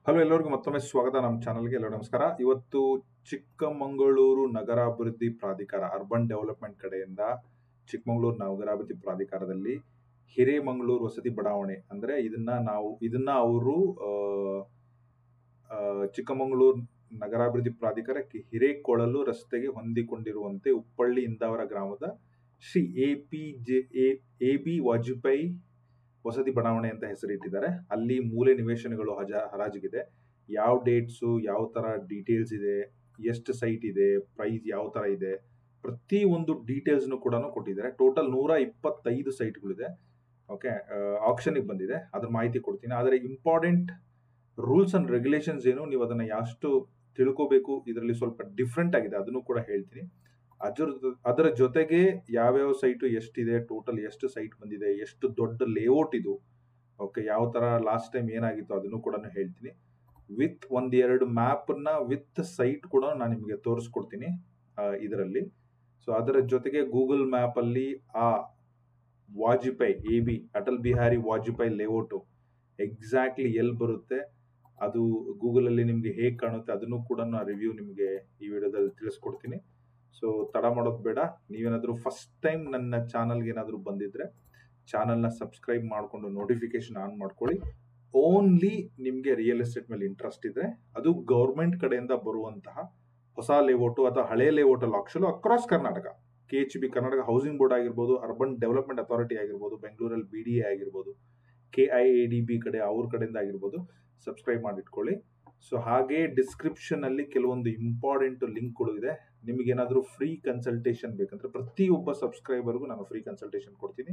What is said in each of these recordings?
Hello ಎಲ್ಲರಿಗೂ ಮತ್ತೊಮ್ಮೆ ಸ್ವಾಗತ ನಮ್ಮ ಚಾನಲ್ಗೆ. ಎಲ್ಲರಿಗೂ ನಮಸ್ಕಾರ. ಇವತ್ತು ಚಿಕ್ಕಮಗಳೂರು ನಗರಾಭಿವೃದ್ಧಿ ಪ್ರಾಧಿಕಾರ ಅರ್ಬನ್ ಡೆವಲಪ್ಮೆಂಟ್ ಕಡೆಯಿಂದ ಚಿಕ್ಕಮಗಳೂರು ನಗರಾಭಿವೃದ್ಧಿ ಪ್ರಾಧಿಕಾರದಲ್ಲಿ ಹಿರೇಮಂಗಳೂರು ವಸತಿ ಬಡಾವಣೆ ಅಂದ್ರೆ ಇದನ್ನ ಅವರು ಚಿಕ್ಕಮಗಳೂರು ನಗರಾಭಿವೃದ್ಧಿ ಪ್ರಾಧಿಕಾರಕ್ಕೆ ಹಿರೇಕೊಳಲು ರಸ್ತೆಗೆ ಹೊಂದಿಕೊಂಡಿರುವಂತೆ ಉಪ್ಪಳ್ಳಿ ಇಂದಾವರ ಗ್ರಾಮದ ಶ್ರೀ ಎ ಬಿ ವಾಜಪೇಯಿ ವಸತಿ ಬಡಾವಣೆ ಅಂತ ಹೆಸರಿಟ್ಟಿದ್ದಾರೆ. ಅಲ್ಲಿ ಮೂಲೆ ನಿವೇಶನಗಳು ಹರಾಜಿಗಿದೆ. ಯಾವ ಡೇಟ್ಸು, ಯಾವ ತರ ಡೀಟೇಲ್ಸ್ ಇದೆ, ಎಷ್ಟು ಸೈಟ್ ಇದೆ, ಪ್ರೈಸ್ ಯಾವ ತರ ಇದೆ, ಪ್ರತಿ ಒಂದು ಡೀಟೇಲ್ಸ್ ಕೂಡ ಕೊಟ್ಟಿದ್ದಾರೆ. ಟೋಟಲ್ 125 ಸೈಟ್ಗಳಿದೆ. ಓಕೆ, ಆಕ್ಷನ್ಗೆ ಬಂದಿದೆ, ಅದ್ರ ಮಾಹಿತಿ ಕೊಡ್ತೀನಿ. ಆದರೆ ಇಂಪಾರ್ಟೆಂಟ್ ರೂಲ್ಸ್ ಅಂಡ್ ರೆಗ್ಯುಲೇಷನ್ಸ್ ಏನು, ನೀವು ಅದನ್ನ ಎಷ್ಟು ತಿಳ್ಕೋಬೇಕು, ಇದರಲ್ಲಿ ಸ್ವಲ್ಪ ಡಿಫ್ರೆಂಟ್ ಆಗಿದೆ, ಅದನ್ನು ಕೂಡ ಹೇಳ್ತೀನಿ. ಅದರ ಜೊತೆಗೆ ಯಾವ್ಯಾವ ಸೈಟು ಎಷ್ಟಿದೆ, ಟೋಟಲ್ ಎಷ್ಟು ಸೈಟ್ ಬಂದಿದೆ, ಎಷ್ಟು ದೊಡ್ಡ ಲೇಔಟ್ ಇದು, ಓಕೆ, ಯಾವ ತರ ಲಾಸ್ಟ್ ಟೈಮ್ ಏನಾಗಿತ್ತು ಅದನ್ನು ಕೂಡ ಹೇಳ್ತೀನಿ. ವಿತ್ ಒಂದೆರಡು ಮ್ಯಾಪ್ನ ವಿತ್ ಸೈಟ್ ಕೂಡ ನಾನು ನಿಮಗೆ ತೋರಿಸ್ಕೊಡ್ತೀನಿ ಇದರಲ್ಲಿ. ಸೊ ಅದರ ಜೊತೆಗೆ ಗೂಗಲ್ ಮ್ಯಾಪ್ ಅಲ್ಲಿ ಆ Vajpayee AB Atal Bihari Vajpayee layout exactly ಎಲ್ಲಿ ಬರುತ್ತೆ, ಅದು ಗೂಗಲ್ ಅಲ್ಲಿ ನಿಮ್ಗೆ ಹೇಗೆ ಕಾಣುತ್ತೆ, ಅದನ್ನು ಕೂಡ ರಿವ್ಯೂ ನಿಮಗೆ ಈ ವಿಡಿಯೋದಲ್ಲಿ ತಿಳಿಸ್ಕೊಡ್ತೀನಿ. ಸೊ ತಡ ಮಾಡೋದು ಬೇಡ. ನೀವೇನಾದ್ರೂ ಫಸ್ಟ್ ಟೈಮ್ ನನ್ನ ಚಾನಲ್ಗೆ ಏನಾದರೂ ಬಂದಿದ್ರೆ ಚಾನಲ್ನ ಸಬ್ಸ್ಕ್ರೈಬ್ ಮಾಡಿಕೊಂಡು ನೋಟಿಫಿಕೇಶನ್ ಆನ್ ಮಾಡ್ಕೊಳ್ಳಿ. ಓನ್ಲಿ ನಿಮಗೆ ರಿಯಲ್ ಎಸ್ಟೇಟ್ ಮೇಲೆ ಇಂಟ್ರೆಸ್ಟ್ ಇದ್ರೆ, ಅದು ಗೌರ್ಮೆಂಟ್ ಕಡೆಯಿಂದ ಬರುವಂತಹ ಹೊಸ ಲೇಔಟು ಅಥವಾ ಹಳೆ ಲೇಔಟ್ ಅಲ್ಲಿ action across Karnataka, KHB Karnataka housing board ಆಗಿರ್ಬೋದು, ಅರ್ಬನ್ ಡೆವಲಪ್ಮೆಂಟ್ ಅಥಾರಿಟಿ ಆಗಿರ್ಬೋದು, ಬೆಂಗಳೂರಲ್ಲಿ BDA ಆಗಿರ್ಬೋದು, KIADB ಕಡೆ ಅವ್ರ ಕಡೆಯಿಂದ ಆಗಿರ್ಬೋದು, ಸಬ್ಸ್ಕ್ರೈಬ್ ಮಾಡಿಟ್ಕೊಳ್ಳಿ. ಸೊ ಹಾಗೆ ಡಿಸ್ಕ್ರಿಪ್ಷನ್ ಅಲ್ಲಿ ಕೆಲವೊಂದು ಇಂಪಾರ್ಟೆಂಟ್ ಲಿಂಕ್ಗಳು ಇದೆ. ನಿಮಗೇನಾದ್ರೂ ಫ್ರೀ ಕನ್ಸಲ್ಟೇಷನ್ ಬೇಕಂದ್ರೆ ಪ್ರತಿಯೊಬ್ಬ ಸಬ್ಸ್ಕ್ರೈಬರ್ಗೂ ನಾನು ಫ್ರೀ ಕನ್ಸಲ್ಟೇಷನ್ ಕೊಡ್ತೀನಿ.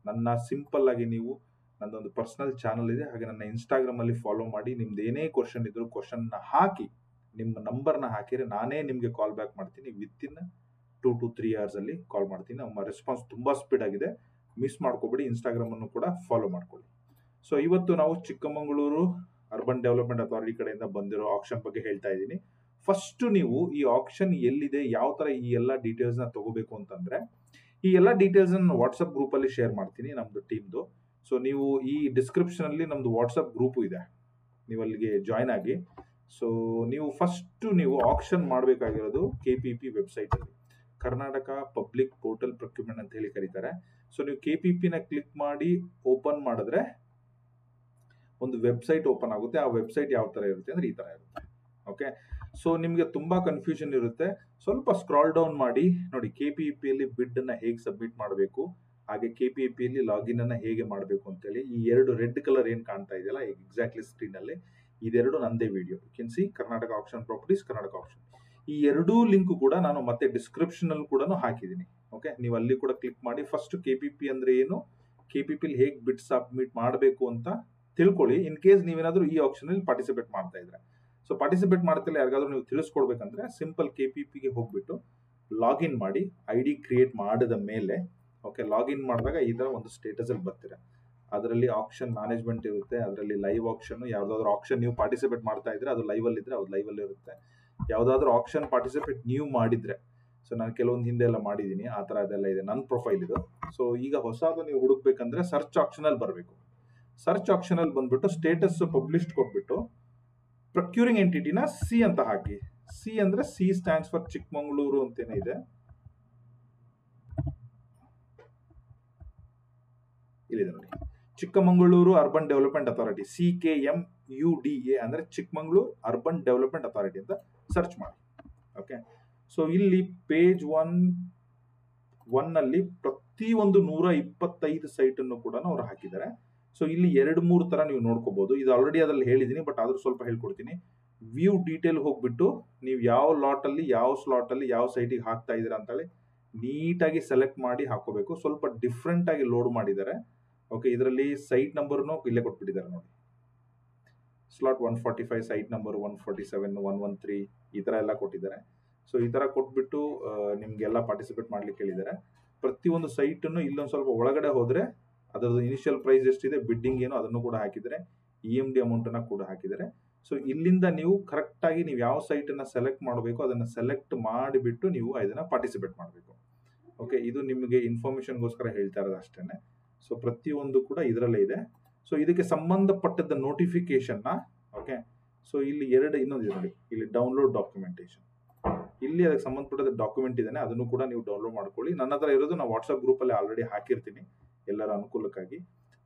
ನನ್ನ ಸಿಂಪಲ್ ಆಗಿ ನೀವು ನನ್ನೊಂದು ಪರ್ಸನಲ್ ಚಾನಲ್ ಇದೆ, ಹಾಗೆ ನನ್ನ ಇನ್ಸ್ಟಾಗ್ರಾಮ್ ಅಲ್ಲಿ ಫಾಲೋ ಮಾಡಿ. ನಿಮ್ದು ಏನೇ ಕ್ವಶನ್ ಇದ್ರು ಕ್ವಶನ್ನ ಹಾಕಿ, ನಿಮ್ಮ ನಂಬರ್ನ ಹಾಕಿದ್ರೆ ನಾನೇ ನಿಮಗೆ ಕಾಲ್ ಬ್ಯಾಕ್ ಮಾಡ್ತೀನಿ. ವಿತಿನ್ 2 to 3 hours ಅಲ್ಲಿ ಕಾಲ್ ಮಾಡ್ತೀನಿ. ನಮ್ಮ ರೆಸ್ಪಾನ್ಸ್ ತುಂಬಾ ಸ್ಪೀಡ್ ಆಗಿದೆ, ಮಿಸ್ ಮಾಡ್ಕೋಬೇಡಿ. ಇನ್ಸ್ಟಾಗ್ರಾಮ್ ಅನ್ನು ಕೂಡ ಫಾಲೋ ಮಾಡ್ಕೊಳ್ಳಿ. ಸೊ ಇವತ್ತು ನಾವು ಚಿಕ್ಕಮಗಳೂರು ಅರ್ಬನ್ ಡೆವಲಪ್ಮೆಂಟ್ ಅಥಾರಿಟಿ ಕಡೆಯಿಂದ ಬಂದಿರೋ ಆಕ್ಷನ್ ಬಗ್ಗೆ ಹೇಳ್ತಾ ಇದ್ದೀನಿ. ಫಸ್ಟ್ ನೀವು ಈ ಆಕ್ಷನ್ ಎಲ್ಲಿದೆ, ಯಾವ ತರ ಈ ಎಲ್ಲ ಡೀಟೇಲ್ಸ್ ನ ತಗೋಬೇಕು ಅಂತಂದ್ರೆ, ಈ ಎಲ್ಲ ಡೀಟೇಲ್ಸ್ ನಾನು ವಾಟ್ಸ್ಆಪ್ ಗ್ರೂಪ್ ಅಲ್ಲಿ ಶೇರ್ ಮಾಡ್ತೀನಿ, ನಮ್ದು ಟೀಮ್ದು. ಸೊ ನೀವು ಈ ಡಿಸ್ಕ್ರಿಪ್ಷನ್ ಅಲ್ಲಿ ನಮ್ದು ವಾಟ್ಸ್ಆಪ್ ಗ್ರೂಪ್ ಇದೆ, ನೀವು ಅಲ್ಲಿಗೆ ಜಾಯ್ನ್ ಆಗಿ. ಸೊ ನೀವು ಫಸ್ಟ್ ಆಕ್ಷನ್ ಮಾಡಬೇಕಾಗಿರೋದು KPP ವೆಬ್ಸೈಟ್ ಅಲ್ಲಿ, ಕರ್ನಾಟಕ ಪಬ್ಲಿಕ್ ಪೋರ್ಟಲ್ ಪ್ರೊಕ್ಯೂರ್ಮೆಂಟ್ ಅಂತ ಹೇಳಿ ಕರೀತಾರೆ. ಸೊ ನೀವು KPP ನ ಕ್ಲಿಕ್ ಮಾಡಿ ಓಪನ್ ಮಾಡಿದ್ರೆ ಒಂದು ವೆಬ್ಸೈಟ್ ಓಪನ್ ಆಗುತ್ತೆ. ಆ ವೆಬ್ಸೈಟ್ ಯಾವ ತರ ಇರುತ್ತೆ ಅಂದ್ರೆ ಈ ತರ ಇರುತ್ತೆ. ಓಕೆ, ಸೊ ನಿಮ್ಗೆ ತುಂಬಾ ಕನ್ಫ್ಯೂಷನ್ ಇರುತ್ತೆ. ಸ್ವಲ್ಪ ಸ್ಕ್ರಾಲ್ ಡೌನ್ ಮಾಡಿ ನೋಡಿ, KPP ಅಲ್ಲಿ ಬಿಡ್ ಅನ್ನ ಹೇಗೆ ಸಬ್ಮಿಟ್ ಮಾಡಬೇಕು, ಹಾಗೆ KPP ಅಲ್ಲಿ ಲಾಗಿನ್ ಅನ್ನ ಹೇಗೆ ಮಾಡಬೇಕು ಅಂತೇಳಿ ಈ ಎರಡು ರೆಡ್ ಕಲರ್ ಏನ್ ಕಾಣ್ತಾ ಇದೆಯಲ್ಲ ಎಕ್ಸಾಕ್ಟ್ಲಿ ಸ್ಕ್ರೀನ್ ಅಲ್ಲಿ, ಇದೆರಡು ನಂದೇ video. You can see Karnataka auction properties, Karnataka auction. ಈ ಎರಡೂ ಲಿಂಕ್ ಕೂಡ ನಾನು ಮತ್ತೆ ಡಿಸ್ಕ್ರಿಪ್ಷನ್ ಅಲ್ಲಿ ಕೂಡ ಹಾಕಿದ್ದೀನಿ. ಓಕೆ, ನೀವು ಅಲ್ಲಿ ಕೂಡ ಕ್ಲಿಕ್ ಮಾಡಿ ಫಸ್ಟ್ KPP ಅಂದ್ರೆ ಏನು, KPP ಅಲ್ಲಿ ಹೇಗೆ ಬಿಡ್ ಸಬ್ಮಿಟ್ ಮಾಡಬೇಕು ಅಂತ ತಿಳ್ಕೊಳ್ಳಿ. ಇನ್ ಕೇಸ್ ನೀವೇನಾದ್ರೂ ಈ ಆಕ್ಷನ್ ಅಲ್ಲಿ ಪಾರ್ಟಿಸಿಪೇಟ್ ಮಾಡ್ತಾ ಇದ್ರೆ, ಸೊ ಪಾರ್ಟಿಸಿಪೇಟ್ ಮಾಡ್ತಿಲ್ಲ ಯಾರಿಗಾದ್ರೂ ನೀವು ತಿಳಿಸ್ಕೊಡ್ಬೇಕಂದ್ರೆ ಸಿಂಪಲ್ KPP ಗೆ ಹೋಗ್ಬಿಟ್ಟು ಲಾಗಿನ್ ಮಾಡಿ, ID ಕ್ರಿಯೇಟ್ ಮಾಡಿದ ಮೇಲೆ, ಓಕೆ, ಲಾಗಿನ್ ಮಾಡಿದಾಗ ಈ ತರ ಒಂದು ಸ್ಟೇಟಸ್ ಅಲ್ಲಿ ಬರ್ತೀರಾ. ಅದರಲ್ಲಿ ಆಕ್ಷನ್ ಮ್ಯಾನೇಜ್ಮೆಂಟ್ ಇರುತ್ತೆ, ಅದರಲ್ಲಿ ಲೈವ್ ಆಕ್ಷನ್, ಯಾವ್ದಾದ್ರು ಆಕ್ಷನ್ ನೀವು ಪಾರ್ಟಿಸಿಪೇಟ್ ಮಾಡ್ತಾ ಇದ್ರೆ ಅದು ಲೈವ್ ಅಲ್ಲಿ ಇದ್ರೆ ಅದು ಲೈವ್ ಅಲ್ಲಿ ಇರುತ್ತೆ. ಯಾವ್ದಾದ್ರು ಆಕ್ಷನ್ ಪಾರ್ಟಿಸಿಪೇಟ್ ನೀವು ಮಾಡಿದ್ರೆ, ಸೊ ನಾನು ಕೆಲವೊಂದು ಹಿಂದೆ ಎಲ್ಲ ಮಾಡಿದೀನಿ, ಆ ತರ ಅದೆಲ್ಲ ಇದೆ ನನ್ನ ಪ್ರೊಫೈಲ್ ಇದು. ಸೊ ಈಗ ಹೊಸದು ನೀವು ಹುಡುಕ್ಬೇಕಂದ್ರೆ ಸರ್ಚ್ ಆಕ್ಷನ್ ಅಲ್ಲಿ ಬರಬೇಕು. ಸರ್ಚ್ ಆಕ್ಷನ್ ಅಲ್ಲಿ ಬಂದ್ಬಿಟ್ಟು ಸ್ಟೇಟಸ್ ಪಬ್ಲಿಷ್ಡ್ ಕೊಟ್ಬಿಟ್ಟು ಪ್ರೊಕ್ಯೂರಿಂಗ್ ಎಂಟಿಟಿನ C ಅಂತ ಹಾಕಿ. C ಅಂದ್ರೆ C ಸ್ಟ್ಯಾಂಡ್ಸ್ ಫಾರ್ ಚಿಕ್ಕಮಗಳೂರು ಅಂತೇನೆ ಇದೆ. ಇಲ್ಲಿದೆ ನೋಡಿ, Chikkamagaluru urban development authority, CKMUDA ಅಂದ್ರೆ ಚಿಕ್ಕಮಗಳೂರು ಅರ್ಬನ್ ಡೆವಲಪ್ಮೆಂಟ್ ಅಥಾರಿಟಿ ಅಂತ ಸರ್ಚ್ ಮಾಡಿ. ಓಕೆ, ಸೊ ಇಲ್ಲಿ ಪೇಜ್ 1 ಅಲ್ಲಿ ಪ್ರತಿಯೊಂದು 125 ಸೈಟ್ ಅನ್ನು ಕೂಡ ಅವ್ರು ಹಾಕಿದ್ದಾರೆ. ಸೊ ಇಲ್ಲಿ 2-3 ತರ ನೀವು ನೋಡ್ಕೋಬಹುದು. ಇದು ಆಲ್ರೆಡಿ ಅದ್ರಲ್ಲಿ ಹೇಳಿದೀನಿ, ಬಟ್ ಆದ್ರೂ ಸ್ವಲ್ಪ ಹೇಳ್ಕೊಡ್ತೀನಿ. ವ್ಯೂ ಡೀಟೇಲ್ ಹೋಗ್ಬಿಟ್ಟು ನೀವು ಯಾವ ಲಾಟ್ ಅಲ್ಲಿ, ಯಾವ ಸ್ಲಾಟ್ ಅಲ್ಲಿ, ಯಾವ ಸೈಟಿಗೆ ಹಾಕ್ತಾ ಇದೀರಾ ಅಂತ ಹೇಳಿ ನೀಟಾಗಿ ಸೆಲೆಕ್ಟ್ ಮಾಡಿ ಹಾಕೋಬೇಕು. ಸ್ವಲ್ಪ ಡಿಫ್ರೆಂಟ್ ಆಗಿ ಲೋಡ್ ಮಾಡಿದ್ದಾರೆ. ಓಕೆ, ಇದರಲ್ಲಿ ಸೈಟ್ ನಂಬರ್ನು ಇಲ್ಲೇ ಕೊಟ್ಬಿಟ್ಟಿದ್ದಾರೆ ನೋಡಿ, ಸ್ಲಾಟ್ 145, ಸೈಟ್ ನಂಬರ್ 147, 113 ಈ ತರ ಎಲ್ಲ ಕೊಟ್ಟಿದ್ದಾರೆ. ಸೊ ಈ ತರ ಕೊಟ್ಬಿಟ್ಟು ನಿಮ್ಗೆಲ್ಲ ಪಾರ್ಟಿಸಿಪೇಟ್ ಮಾಡ್ಲಿಕ್ಕೆ ಹೇಳಿದ್ದಾರೆ. ಪ್ರತಿಯೊಂದು ಸೈಟ್ ಅನ್ನು ಇಲ್ಲೊಂದು ಸ್ವಲ್ಪ ಒಳಗಡೆ ಹೋದ್ರೆ ಅದರದ್ದು ಇನಿಷಿಯಲ್ ಪ್ರೈಸ್ ಎಷ್ಟಿದೆ, ಬಿಡ್ಡಿಂಗ್ ಏನು ಅದನ್ನು ಕೂಡ ಹಾಕಿದ್ದಾರೆ, EMD ಅಮೌಂಟ್ ಅನ್ನ ಕೂಡ ಹಾಕಿದ್ದಾರೆ. ಸೊ ಇಲ್ಲಿಂದ ನೀವು ಕರೆಕ್ಟ್ ಆಗಿ ನೀವು ಯಾವ ಸೈಟ್ ಅನ್ನ ಸೆಲೆಕ್ಟ್ ಮಾಡಬೇಕು ಅದನ್ನ ಸೆಲೆಕ್ಟ್ ಮಾಡಿಬಿಟ್ಟು ನೀವು ಇದನ್ನ ಪಾರ್ಟಿಸಿಪೇಟ್ ಮಾಡಬೇಕು. ಓಕೆ, ಇದು ನಿಮಗೆ ಇನ್ಫಾರ್ಮೇಶನ್ಗೋಸ್ಕರ ಹೇಳ್ತಾ ಇರೋದು ಅಷ್ಟೇನೆ. ಸೊ ಪ್ರತಿಯೊಂದು ಕೂಡ ಇದರಲ್ಲೇ ಇದೆ. ಸೊ ಇದಕ್ಕೆ ಸಂಬಂಧಪಟ್ಟದ ನೋಟಿಫಿಕೇಶನ್ ನ, ಓಕೆ, ಸೊ ಇಲ್ಲಿ ಇನ್ನೊಂದಿದೆ ನೋಡಿ, ಇಲ್ಲಿ ಡೌನ್ಲೋಡ್ ಡಾಕ್ಯುಮೆಂಟೇಶನ್. ಇಲ್ಲಿ ಅದಕ್ಕೆ ಸಂಬಂಧಪಟ್ಟ ಡಾಕ್ಯುಮೆಂಟ್ ಇದ್ದಾನೆ, ಅದನ್ನು ಕೂಡ ನೀವು ಡೌನ್ಲೋಡ್ ಮಾಡ್ಕೊಳ್ಳಿ. ನನ್ನ ಹತ್ರ ಇರೋದು ನಾವು ವಾಟ್ಸ್ಆಪ್ ಗ್ರೂಪಲ್ಲಿ ಆಲ್ರೆಡಿ ಹಾಕಿರ್ತೀನಿ ಎಲ್ಲರ ಅನುಕೂಲಕ್ಕಾಗಿ.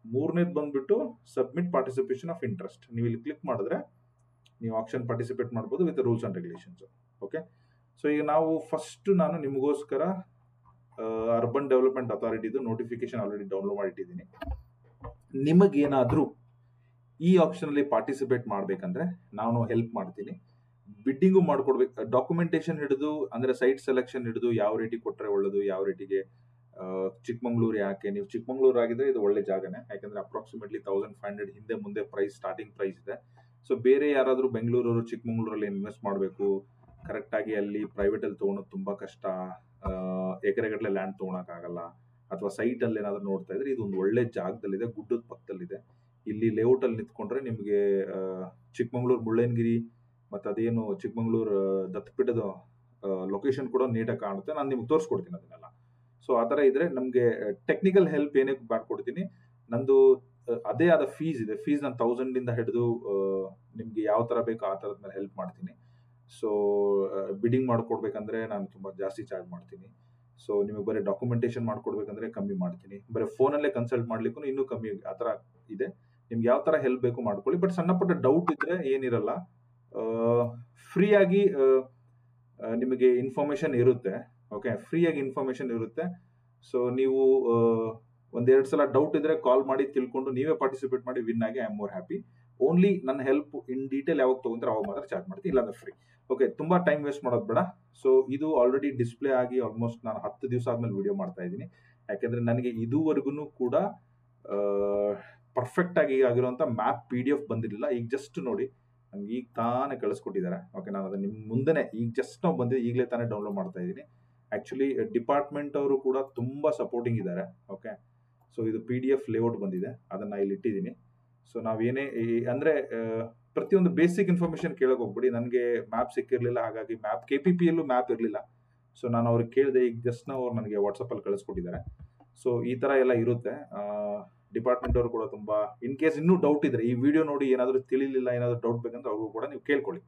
ಮೂರನೇದು ಬಂದ್ಬಿಟ್ಟು ಸಬ್ಮಿಟ್ ಪಾರ್ಟಿಸಿಪೇಷನ್ ಆಫ್ ಇಂಟ್ರೆಸ್ಟ್. ನೀವು ಇಲ್ಲಿ ಕ್ಲಿಕ್ ಮಾಡಿದ್ರೆ ನೀವು ಆಕ್ಷನ್ ಪಾರ್ಟಿಸಿಪೇಟ್ ಮಾಡ್ಬೋದು with rules and regulations. Okay, so ಈಗ ನಾನು ನಿಮಗೋಸ್ಕರ ಅರ್ಬನ್ ಡೆವಲಪ್ಮೆಂಟ್ ಅಥಾರಿಟಿದು ನೋಟಿಫಿಕೇಶನ್ ಆಲ್ರೆಡಿ ಡೌನ್ಲೋಡ್ ಮಾಡಿಟ್ಟಿದ್ದೀನಿ. ನಿಮಗೇನಾದರೂ ಈ ಆಪ್ಷನ್ ಅಲ್ಲಿ ಪಾರ್ಟಿಸಿಪೇಟ್ ಮಾಡ್ಬೇಕಂದ್ರೆ ನಾನು ಹೆಲ್ಪ್ ಮಾಡ್ತೀನಿ. ಬಿಡ್ಡಿಂಗು ಮಾಡ್ಕೊಡ್ಬೇಕು, ಡಾಕ್ಯುಮೆಂಟೇಶನ್ ಹಿಡಿದು ಅಂದ್ರೆ ಸೈಟ್ ಸೆಲೆಕ್ಷನ್ ಹಿಡಿದು ಯಾವ ರೇಟಿಗೆ ಕೊಟ್ಟರೆ ಒಳ್ಳೇದು, ಯಾವ ರೇಟಿಗೆ. ಚಿಕ್ಕಮಂಗ್ಳೂರು ಯಾಕೆ, ನೀವು ಚಿಕ್ಕಮಂಗ್ಳೂರು ಆಗಿದ್ರೆ ಇದು ಒಳ್ಳೆ ಜಾಗನೇ, ಯಾಕಂದ್ರೆ ಅಪ್ರಾಕ್ಸಿಮೇಟ್ಲಿ 1500 ಹಿಂದೆ ಮುಂದೆ ಪ್ರೈಸ್, ಸ್ಟಾರ್ಟಿಂಗ್ ಪ್ರೈಸ್ ಇದೆ. ಸೊ ಬೇರೆ ಯಾರಾದರೂ ಬೆಂಗಳೂರವರು ಚಿಕ್ಕಮಂಗ್ಳೂರಲ್ಲಿ ಇನ್ವೆಸ್ಟ್ ಮಾಡಬೇಕು, ಕರೆಕ್ಟಾಗಿ ಅಲ್ಲಿ ಪ್ರೈವೇಟಲ್ಲಿ ತೊಗೊಳೋದು ತುಂಬ ಕಷ್ಟ, ಎಕರೆಗಟ್ಟಲೆ ಲ್ಯಾಂಡ್ ತೊಗೊಳಕ್ಕಾಗಲ್ಲ, ಅಥವಾ ಸೈಟಲ್ಲಿ ಏನಾದರೂ ನೋಡ್ತಾ ಇದ್ರೆ ಇದು ಒಂದು ಒಳ್ಳೆ ಜಾಗದಲ್ಲಿದೆ, ಗುಡ್ಡದ ಪಕ್ಕದಲ್ಲಿದೆ. ಇಲ್ಲಿ ಲೇಔಟಲ್ಲಿ ನಿಂತ್ಕೊಂಡ್ರೆ ನಿಮಗೆ ಚಿಕ್ಕಮಂಗ್ಳೂರು ಮುಳ್ಳಯ್ಯನಗಿರಿ ಮತ್ತು ಅದೇನು ಚಿಕ್ಕಮಂಗ್ಳೂರು ದತ್ತಪೀಠದ ಲೊಕೇಶನ್ ಕೂಡ ನೀಟಾಗಿ ಕಾಣುತ್ತೆ. ನಾನು ನಿಮ್ಗೆ ತೋರಿಸ್ಕೊಡ್ತೀನಿ ಅದನ್ನೆಲ್ಲ. ಸೊ ಆ ಥರ ಇದ್ರೆ ನಮಗೆ ಟೆಕ್ನಿಕಲ್ ಹೆಲ್ಪ್ ಏನಕ್ಕೆ ಮಾಡ್ಕೊಡ್ತೀನಿ. ನಂದು ಅದೇ ಆದ ಫೀಸ್ ಇದೆ, ಫೀಸ್ ನಾನು 1000 ಹಿಡಿದು ನಿಮಗೆ ಯಾವ ಥರ ಬೇಕೋ ಆ ಥರದ ಮೇಲೆ ಹೆಲ್ಪ್ ಮಾಡ್ತೀನಿ. ಸೊ ಬಿಡಿಂಗ್ ಮಾಡ್ಕೊಡ್ಬೇಕಂದ್ರೆ ನಾನು ತುಂಬ ಜಾಸ್ತಿ ಚಾರ್ಜ್ ಮಾಡ್ತೀನಿ. ಸೊ ನಿಮಗೆ ಬರೀ ಡಾಕ್ಯುಮೆಂಟೇಶನ್ ಮಾಡ್ಕೊಡ್ಬೇಕಂದ್ರೆ ಕಮ್ಮಿ ಮಾಡ್ತೀನಿ, ಬರೀ ಫೋನಲ್ಲೇ ಕನ್ಸಲ್ಟ್ ಮಾಡ್ಲಿಕ್ಕೂ ಇನ್ನೂ ಕಮ್ಮಿ, ಆ ಥರ ಇದೆ. ನಿಮ್ಗೆ ಯಾವ ಥರ ಹೆಲ್ಪ್ ಬೇಕು ಮಾಡ್ಕೊಳ್ಳಿ. ಬಟ್ ಸಣ್ಣ ಪುಟ್ಟ ಡೌಟ್ ಇದ್ರೆ ಏನಿರಲ್ಲ, ಫ್ರೀಯಾಗಿ ನಿಮಗೆ ಇನ್ಫಾರ್ಮೇಶನ್ ಇರುತ್ತೆ. ಓಕೆ, ಫ್ರೀಯಾಗಿ ಇನ್ಫಾರ್ಮೇಶನ್ ಇರುತ್ತೆ. ಸೊ ನೀವು 1-2 ಸಲ ಡೌಟ್ ಇದ್ರೆ ಕಾಲ್ ಮಾಡಿ ತಿಳ್ಕೊಂಡು ನೀವೇ ಪಾರ್ಟಿಸಿಪೇಟ್ ಮಾಡಿ ವಿನ್ ಆಗಿ I am more happy. Only ನನ್ನ ಹೆಲ್ಪ್ ಇನ್ ಡೀಟೇಲ್ ಯಾವಾಗ ತಗೊಂಡ್ರೆ ಅವಾಗ ಮಾತ್ರ ಚಾರ್ಜ್ ಮಾಡ್ತೀನಿ, ಇಲ್ಲಾಂದ್ರೆ ಫ್ರೀ. ಓಕೆ, ತುಂಬಾ ಟೈಮ್ ವೇಸ್ಟ್ ಮಾಡೋದು ಬೇಡ. ಸೊ ಇದು ಆಲ್ರೆಡಿ ಡಿಸ್ಪ್ಲೇ ಆಗಿ ಆಲ್ಮೋಸ್ಟ್ ನಾನು 10 ದಿವಸ ಆದ್ಮೇಲೆ ವಿಡಿಯೋ ಮಾಡ್ತಾ ಇದ್ದೀನಿ. ಯಾಕೆಂದ್ರೆ ನನಗೆ ಇದುವರೆಗೂ ಕೂಡ ಪರ್ಫೆಕ್ಟ್ ಆಗಿ ಆಗಿರುವಂತ ಮ್ಯಾಪ್ PDF ಬಂದಿರಲಿಲ್ಲ. ಈಗ ಜಸ್ಟ್ ನೋಡಿ, ನಮ್ಗೆ ಈಗ ತಾನೇ ಕಳಿಸ್ಕೊಟ್ಟಿದ್ದಾರೆ. ಓಕೆ, ನಾನು ಅದನ್ನ ನಿಮ್ಮ ಮುಂದೆನೆ ಈಗ ಜಸ್ಟ್ ನಾವು ಬಂದಿದೆ, ಈಗಲೇ ತಾನೇ ಡೌನ್ಲೋಡ್ ಮಾಡ್ತಾ ಇದ್ದೀನಿ. ಆಕ್ಚುಲಿ ಡಿಪಾರ್ಟ್ಮೆಂಟ್ ಅವರು ಕೂಡ ತುಂಬಾ ಸಪೋರ್ಟಿಂಗ್ ಇದ್ದಾರೆ. ಓಕೆ, ಸೊ ಇದು PDF ಲೇಔಟ್ ಬಂದಿದೆ, ಅದನ್ನ ಇಲ್ಲಿ ಇಟ್ಟಿದ್ದೀನಿ. ಸೊ ನಾವೇನೇ ಅಂದ್ರೆ ಪ್ರತಿಯೊಂದು ಬೇಸಿಕ್ ಇನ್ಫಾರ್ಮೇಶನ್ ಕೇಳಕ್ ಹೋಗ್ಬಿಡಿ. ನನಗೆ ಮ್ಯಾಪ್ ಸಿಕ್ಕಿರ್ಲಿಲ್ಲ, ಹಾಗಾಗಿ ಮ್ಯಾಪ್ KPPಯಲ್ಲೂ ಮ್ಯಾಪ್ ಇರಲಿಲ್ಲ. ಸೊ ನಾನು ಅವ್ರಿಗೆ ಕೇಳಿದೆ, ಈಗ ಜಸ್ಟ್ ಅವ್ರು ನನಗೆ ವಾಟ್ಸಪ್ಪಲ್ಲಿ ಕಳಿಸ್ಕೊಟ್ಟಿದ್ದಾರೆ. ಸೊ ಈ ತರ ಎಲ್ಲ ಇರುತ್ತೆ. ಡಿಪಾರ್ಟ್ಮೆಂಟ್ ಅವರು ಕೂಡ ತುಂಬಾ, ಇನ್ ಕೇಸ್ ಇನ್ನೂ ಡೌಟ್ ಇದ್ರೆ, ಈ ವಿಡಿಯೋ ನೋಡಿ ಏನಾದರೂ ತಿಳಿಲಿಲ್ಲ, ಏನಾದರೂ ಡೌಟ್ ಬೇಕಂದ್ರೆ ಅವ್ರಿಗೂ ಕೂಡ ನೀವು ಕೇಳ್ಕೊಳ್ಳಿ.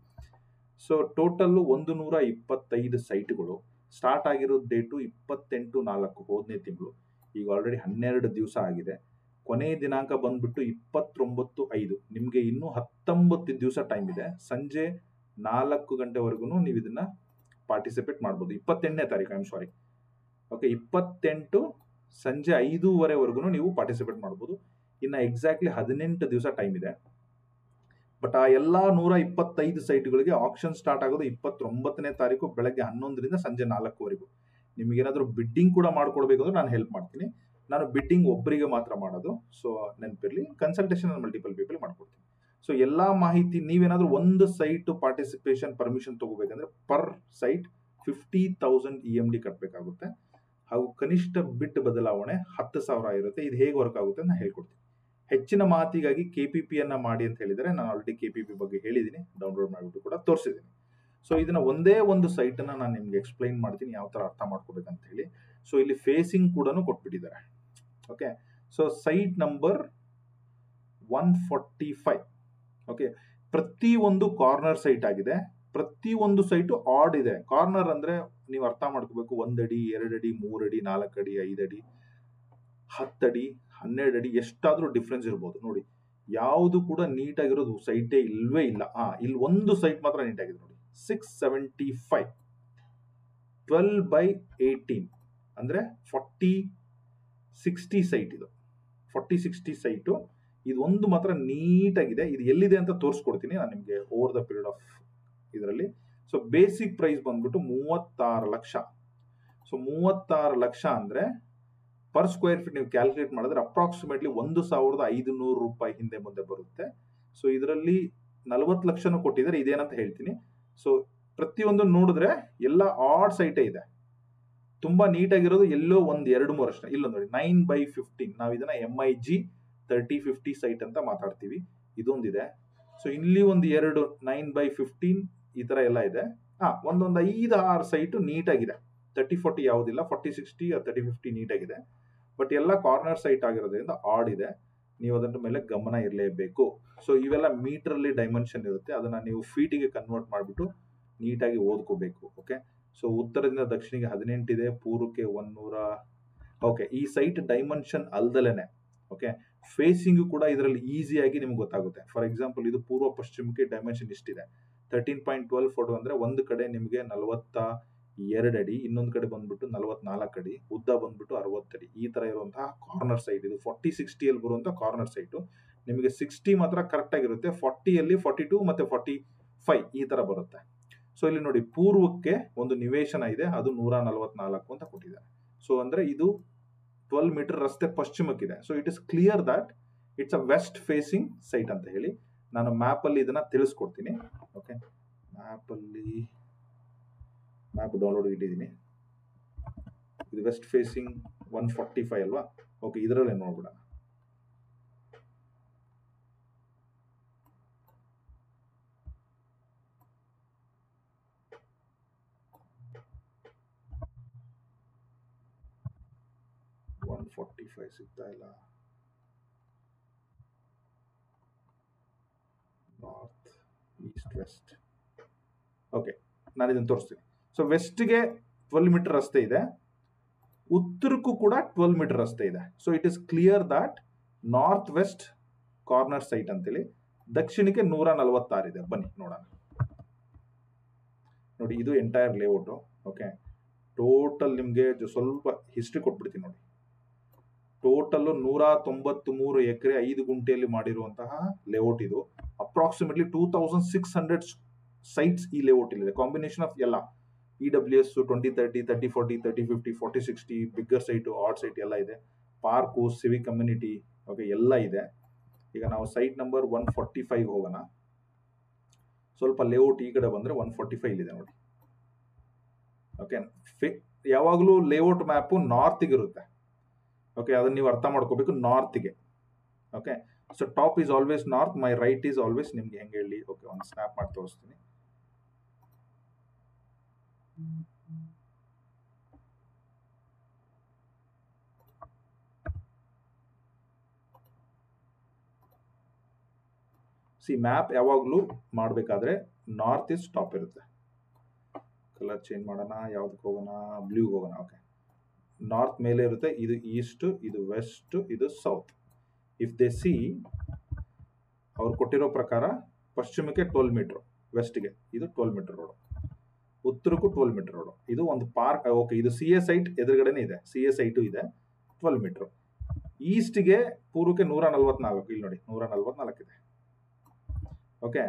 ಸೊ ಟೋಟಲ್ 125 ಸೈಟ್ಗಳು. ಸ್ಟಾರ್ಟ್ ಆಗಿರೋ ಡೇಟು 28/4 ಹೋದನೇ ತಿಂಗಳು. ಈಗ ಆಲ್ರೆಡಿ 12 ದಿವಸ ಆಗಿದೆ. ಕೊನೆಯ ದಿನಾಂಕ ಬಂದ್ಬಿಟ್ಟು 29/5. ನಿಮಗೆ ಇನ್ನೂ 19 ದಿವಸ ಟೈಮ್ ಇದೆ. ಸಂಜೆ 4 ಗಂಟೆವರೆಗೂ ನೀವು ಇದನ್ನ ಪಾರ್ಟಿಸಿಪೇಟ್ ಮಾಡ್ಬೋದು. 28ನೇ ತಾರೀಕು, ಐ ಆಮ್ ಸಾರಿ. ಓಕೆ, 28 ಸಂಜೆ 5:15ವರೆಗೂ ನೀವು ಪಾರ್ಟಿಸಿಪೇಟ್ ಮಾಡ್ಬೋದು. ಇನ್ನು ಎಕ್ಸಾಕ್ಟ್ಲಿ 18 ದಿವಸ ಟೈಮ್ ಇದೆ. ಬಟ್ ಆ ಎಲ್ಲಾ 125 ಸೈಟ್ಗಳಿಗೆ ಆಕ್ಷನ್ ಸ್ಟಾರ್ಟ್ ಆಗೋದು 29ನೇ ತಾರೀಕು ಬೆಳಗ್ಗೆ 11ರಿಂದ ಸಂಜೆ 4ವರೆಗೂ. ನಿಮ್ಗೆ ಏನಾದರೂ ಬಿಡ್ಡಿಂಗ್ ಕೂಡ ಮಾಡ್ಕೊಡ್ಬೇಕು ಅಂದ್ರೆ ನಾನು ಹೆಲ್ಪ್ ಮಾಡ್ತೀನಿ. ನಾನು ಬಿಡ್ಡಿಂಗ್ ಒಬ್ಬರಿಗೆ ಮಾತ್ರ ಮಾಡೋದು, ಸೊ ನೆನಪಿರ್ಲಿ. ಕನ್ಸಲ್ಟೇಷನ್ ಮಲ್ಟಿಪಲ್ ಪೀಪಲ್ ಮಾಡ್ಕೊಡ್ತೀನಿ. ಸೊ ಎಲ್ಲಾ ಮಾಹಿತಿ, ನೀವೇನಾದ್ರೂ ಒಂದು ಸೈಟ್ ಪಾರ್ಟಿಸಿಪೇಷನ್ ಪರ್ಮಿಷನ್ ತಗೋಬೇಕಂದ್ರೆ ಪರ್ ಸೈಟ್ 50,000 EMD ಕಟ್ಟಬೇಕಾಗುತ್ತೆ. ಹಾಗೂ ಕನಿಷ್ಠ ಬಿಟ್ ಬದಲಾವಣೆ 10,000 ಇರುತ್ತೆ. ಇದು ಹೇಗೆ ವರ್ಕ್ ಆಗುತ್ತೆ ಅಂತ ಹೇಳ್ಕೊಡ್ತೀನಿ. ಹೆಚ್ಚಿನ ಮಾಹಿತಿಗಾಗಿ KPPಯನ್ನ ಮಾಡಿ ಅಂತ ಹೇಳಿದರೆ, ನಾನು ಆಲ್ರೆಡಿ KPP ಬಗ್ಗೆ ಹೇಳಿದ್ದೀನಿ, ಡೌನ್ಲೋಡ್ ಮಾಡಿಬಿಟ್ಟು ಕೂಡ ತೋರಿಸಿದ್ದೀನಿ. ಸೊ ಇದನ್ನ ಒಂದೇ ಒಂದು ಸೈಟ್ ಅನ್ನ ನಾನು ನಿಮ್ಗೆ ಎಕ್ಸ್ಪ್ಲೈನ್ ಮಾಡ್ತೀನಿ ಯಾವ ತರ ಅರ್ಥ ಮಾಡ್ಕೋಬೇಕಂತ ಹೇಳಿ. ಸೊ ಇಲ್ಲಿ ಫೇಸಿಂಗ್ ಕೂಡ ಕೊಟ್ಬಿಟ್ಟಿದ್ದಾರೆ. Okay, so site number 145. Okay, ಪ್ರತಿ ಒಂದು ಕಾರ್ನರ್ ಸೈಟ್ ಆಗಿದೆ. ಪ್ರತಿ ಒಂದು ಸೈಟು ಆಡ್ ಇದೆ. ಕಾರ್ನರ್ ಅಂದ್ರೆ ನೀವು ಅರ್ಥ ಮಾಡ್ಕೋಬೇಕು, 1 ಅಡಿ, 2 ಅಡಿ, 3 ಅಡಿ, 4 ಅಡಿ, 5 ಅಡಿ, 10 ಅಡಿ, 12 ಅಡಿ, ಎಷ್ಟಾದ್ರೂ ಡಿಫ್ರೆನ್ಸ್ ಇರ್ಬೋದು. ನೋಡಿ, ಯಾವುದು ಕೂಡ ನೀಟಾಗಿರೋದು ಸೈಟೇ ಇಲ್ವೇ ಇಲ್ಲ. ಇಲ್ಲಿ ಒಂದು ಸೈಟ್ ಮಾತ್ರ ನೀಟಾಗಿದೆ ನೋಡಿ, 675 12/18 ಅಂದ್ರೆ 40-60 ಸೈಟ್. ಇದು 40-60 ಸೈಟು. ಇದು ಒಂದು ಮಾತ್ರ ನೀಟಾಗಿದೆ. ಇದು ಎಲ್ಲಿದೆ ಅಂತ ತೋರಿಸ್ಕೊಡ್ತೀನಿ ನಾನು ನಿಮಗೆ ಓವರ್ ದ ಪೀರಿಯಡ್ ಆಫ್ ಇದರಲ್ಲಿ. ಸೊ ಬೇಸಿಕ್ ಪ್ರೈಸ್ ಬಂದ್ಬಿಟ್ಟು 36 ಲಕ್ಷ. ಸೊ 36 ಲಕ್ಷ ಅಂದ್ರೆ ಪರ್ ಸ್ಕ್ವೇರ್ ಫೀಟ್ ನೀವು ಕ್ಯಾಲ್ಕುಲೇಟ್ ಮಾಡಿದ್ರೆ ಅಪ್ರಾಕ್ಸಿಮೇಟ್ಲಿ 1,500 ರೂಪಾಯಿ ಹಿಂದೆ ಮುಂದೆ ಬರುತ್ತೆ. ಸೊ ಇದರಲ್ಲಿ 40 ಲಕ್ಷನೂ ಕೊಟ್ಟಿದ್ದಾರೆ. ಇದೇನಂತ ಹೇಳ್ತೀನಿ. ಸೊ ಪ್ರತಿಯೊಂದು ನೋಡಿದ್ರೆ ಎಲ್ಲ ಆಡ್ ಸೈಟೇ ಇದೆ. ತುಂಬಾ ನೀಟಾಗಿರೋದು ಎಲ್ಲೋ 1-2-3 ಅಷ್ಟೇ. ಇಲ್ಲ ನೋಡಿ, 9/15. ನಾವು ಇದನ್ನ MIG 3050 ಸೈಟ್ ಅಂತ ಮಾತಾಡ್ತೀವಿ. ಇದೊಂದಿದೆ. ಸೊ ಇಲ್ಲಿ ಒಂದು 2 9/15 ಈ ತರ ಎಲ್ಲ ಇದೆ. ಒಂದೊಂದು 5-6 ಸೈಟು ನೀಟಾಗಿದೆ. 30-40 ಯಾವುದಿಲ್ಲ, 40-60 30-50 ನೀಟಾಗಿದೆ. ಬಟ್ ಎಲ್ಲ ಕಾರ್ನರ್ ಸೈಟ್ ಆಗಿರೋದ್ರಿಂದ ಆಡ್ ಇದೆ. ನೀವು ಅದರ ಮೇಲೆ ಗಮನ ಇರಲೇಬೇಕು. ಸೊ ಇವೆಲ್ಲ ಮೀಟರಲ್ಲಿ ಡೈಮೆನ್ಷನ್ ಇರುತ್ತೆ, ಅದನ್ನ ನೀವು ಫೀಟಿಗೆ ಕನ್ವರ್ಟ್ ಮಾಡಿಬಿಟ್ಟು ನೀಟಾಗಿ ಓದ್ಕೋಬೇಕು. ಓಕೆ, ಸೊ ಉತ್ತರದಿಂದ ದಕ್ಷಿಣಿಗೆ 18 ಇದೆ, ಪೂರ್ವಕ್ಕೆ 100. ಓಕೆ, ಈ ಸೈಟ್ ಡೈಮೆನ್ಷನ್ ಅಲ್ದಲೇನೆ ಓಕೆ ಫೇಸಿಂಗ್ ಕೂಡ ಇದರಲ್ಲಿ ಈಸಿಯಾಗಿ ನಿಮ್ಗೆ ಗೊತ್ತಾಗುತ್ತೆ. ಫಾರ್ ಎಕ್ಸಾಂಪಲ್ ಇದು ಪೂರ್ವ ಪಶ್ಚಿಮಕ್ಕೆ ಡೈಮೆನ್ಷನ್ ಇಷ್ಟಿದೆ, 13.12 ಫೋಟೋ ಅಂದ್ರೆ ಒಂದು ಕಡೆ ನಿಮಗೆ 42 ಅಡಿ, ಇನ್ನೊಂದು ಕಡೆ ಬಂದ್ಬಿಟ್ಟು 44 ಅಡಿ, ಉದ್ದ ಬಂದ್ಬಿಟ್ಟು 60 ಅಡಿ. ಈ ತರ ಇರುವಂತಹ ಕಾರ್ನರ್ ಸೈಟ್ ಇದು 40-60 ಅಲ್ಲಿ ಬರುವಂತಹ ಕಾರ್ನರ್ ಸೈಟ್. ನಿಮಗೆ 60 ಮಾತ್ರ ಕರೆಕ್ಟ್ ಆಗಿರುತ್ತೆ, 40 ಅಲ್ಲಿ 42 ಮತ್ತೆ 45 ಈ ತರ ಬರುತ್ತೆ. ಸೊ ಇಲ್ಲಿ ನೋಡಿ, ಪೂರ್ವಕ್ಕೆ ಒಂದು ನಿವೇಶನ ಇದೆ, ಅದು 144 ಅಂತ ಕೊಟ್ಟಿದ್ದಾರೆ. ಸೊ ಅಂದ್ರೆ ಇದು 12 ಮೀಟರ್ ರಸ್ತೆ ಪಶ್ಚಿಮಕ್ಕಿದೆ. So it is clear that it's a west facing site ಅಂತ ಹೇಳಿ ನಾನು ಮ್ಯಾಪ್ ಅಲ್ಲಿ ಇದನ್ನ ತಿಳಿಸ್ಕೊಡ್ತೀನಿ. ಓಕೆ, ಮ್ಯಾಪ್ ಡೌನ್ಲೋಡ್ ಇಟ್ಟಿದ್ದೀನಿ. ಇದು ವೆಸ್ಟ್ ಫೇಸಿಂಗ್ 145 ಅಲ್ವಾ? ಓಕೆ, ಇದರಲ್ಲೇ ನೋಡ್ಬಿಡೋಣ. ಸಿಗ್ತಾ ಇಲ್ಲ. North, East, West. ಓಕೆ, ನಾನು ಇದನ್ನು ತೋರಿಸ್ತೀನಿ. ಸೊ ವೆಸ್ಟ್ಗೆ 12 ಮೀಟರ್ ರಸ್ತೆ ಇದೆ, ಉತ್ತರಕ್ಕೂ ಕೂಡ 12 ಮೀಟರ್ ರಸ್ತೆ ಇದೆ. So it is clear that north west corner site ಅಂತೇಳಿ. ದಕ್ಷಿಣಕ್ಕೆ 146 ಇದೆ. ಬನ್ನಿ ನೋಡೋಣ. ನೋಡಿ, ಇದು ಎಂಟೈರ್ ಲೇಔಟ್. ಓಕೆ, ಟೋಟಲ್ ನಿಮಗೆ ಸ್ವಲ್ಪ ಹಿಸ್ಟ್ರಿ ಕೊಟ್ಬಿಡ್ತೀನಿ ನೋಡಿ. ಟೋಟಲ್ 193 ಎಕರೆ 5 ಗುಂಟೆಯಲ್ಲಿ ಮಾಡಿರುವಂತಹ ಲೇಔಟ್ ಇದು. ಅಪ್ರಾಕ್ಸಿಮೇಟ್ಲಿ 2600 ಸೈಟ್ಸ್ ಈ ಲೇಔಟ್ ಇದೆ. ಕಾಂಬಿನೇಷನ್ ಆಫ್ ಎಲ್ಲ EWS 2030, 3040, 3050, 4060, bigger site, art site ಎಲ್ಲ ಇದೆ. ಪಾರ್ಕು, ಸಿವಿಕ್ ಕಮ್ಯುನಿಟಿ, ಓಕೆ ಎಲ್ಲ ಇದೆ. ಈಗ ನಾವು ಸೈಟ್ ನಂಬರ್ 145 ಹೋಗೋಣ. ಸ್ವಲ್ಪ ಲೇಔಟ್ ಈ ಕಡೆ ಬಂದ್ರೆ 145 ಇಲ್ಲಿದೆ ನೋಡಿ. ಓಕೆ, ಯಾವಾಗಲೂ ಲೇಔಟ್ ಮ್ಯಾಪು ನಾರ್ತ್ಗೆ ಇರುತ್ತೆ. ಓಕೆ, ಅದನ್ನ ನೀವು ಅರ್ಥ ಮಾಡ್ಕೋಬೇಕು, ನಾರ್ತ್ಗೆ. Okay, so top is always north, my right is always, ನಿಮ್ಗೆ ಹೆಂಗೆ ಹೇಳಿ. ಓಕೆ, ಒಂದು ಸ್ನ್ಯಾಪ್ ಮಾಡಿ ತೋರಿಸ್ತೀನಿ. ಸಿ, ಮ್ಯಾಪ್ ಯಾವಾಗಲೂ ಮಾಡಬೇಕಾದ್ರೆ ನಾರ್ತ್ ಈಸ್ ಟಾಪ್ ಇರುತ್ತೆ. ಕಲರ್ ಚೇಂಜ್ ಮಾಡೋಣ, ಯಾವ್ದಕ್ಕೆ ಹೋಗೋಣ? ಬ್ಲೂಗೆ ಹೋಗೋಣ. ಓಕೆ, ನಾರ್ತ್ ಮೇಲೆ ಇರುತ್ತೆ, ಇದು ಈಸ್ಟ್, ಇದು ವೆಸ್ಟ್, ಇದು ಸೌತ್. ಇಫ್ ದೇ ಸಿ, ಅವ್ರು ಕೊಟ್ಟಿರೋ ಪ್ರಕಾರ ಪಶ್ಚಿಮಕ್ಕೆ 12 ಮೀಟರ್, ವೆಸ್ಟ್ಗೆ ಇದು 12 ಮೀಟರ್ ರೋಡ್, ಉತ್ತರಕ್ಕೂ 12 ಮೀಟರ್ ರೋಡ್. ಇದು ಒಂದು ಪಾರ್ಕ್. ಓಕೆ, ಇದು CA ಸೈಟ್ ಎದುರುಗಡೆನೇ ಇದೆ, CA ಸೈಟು ಇದೆ 12 ಮೀಟರ್. ಈಸ್ಟ್ಗೆ ಪೂರ್ವಕ್ಕೆ 144, ಇಲ್ಲಿ ನೋಡಿ 144 ಇದೆ. ಓಕೆ,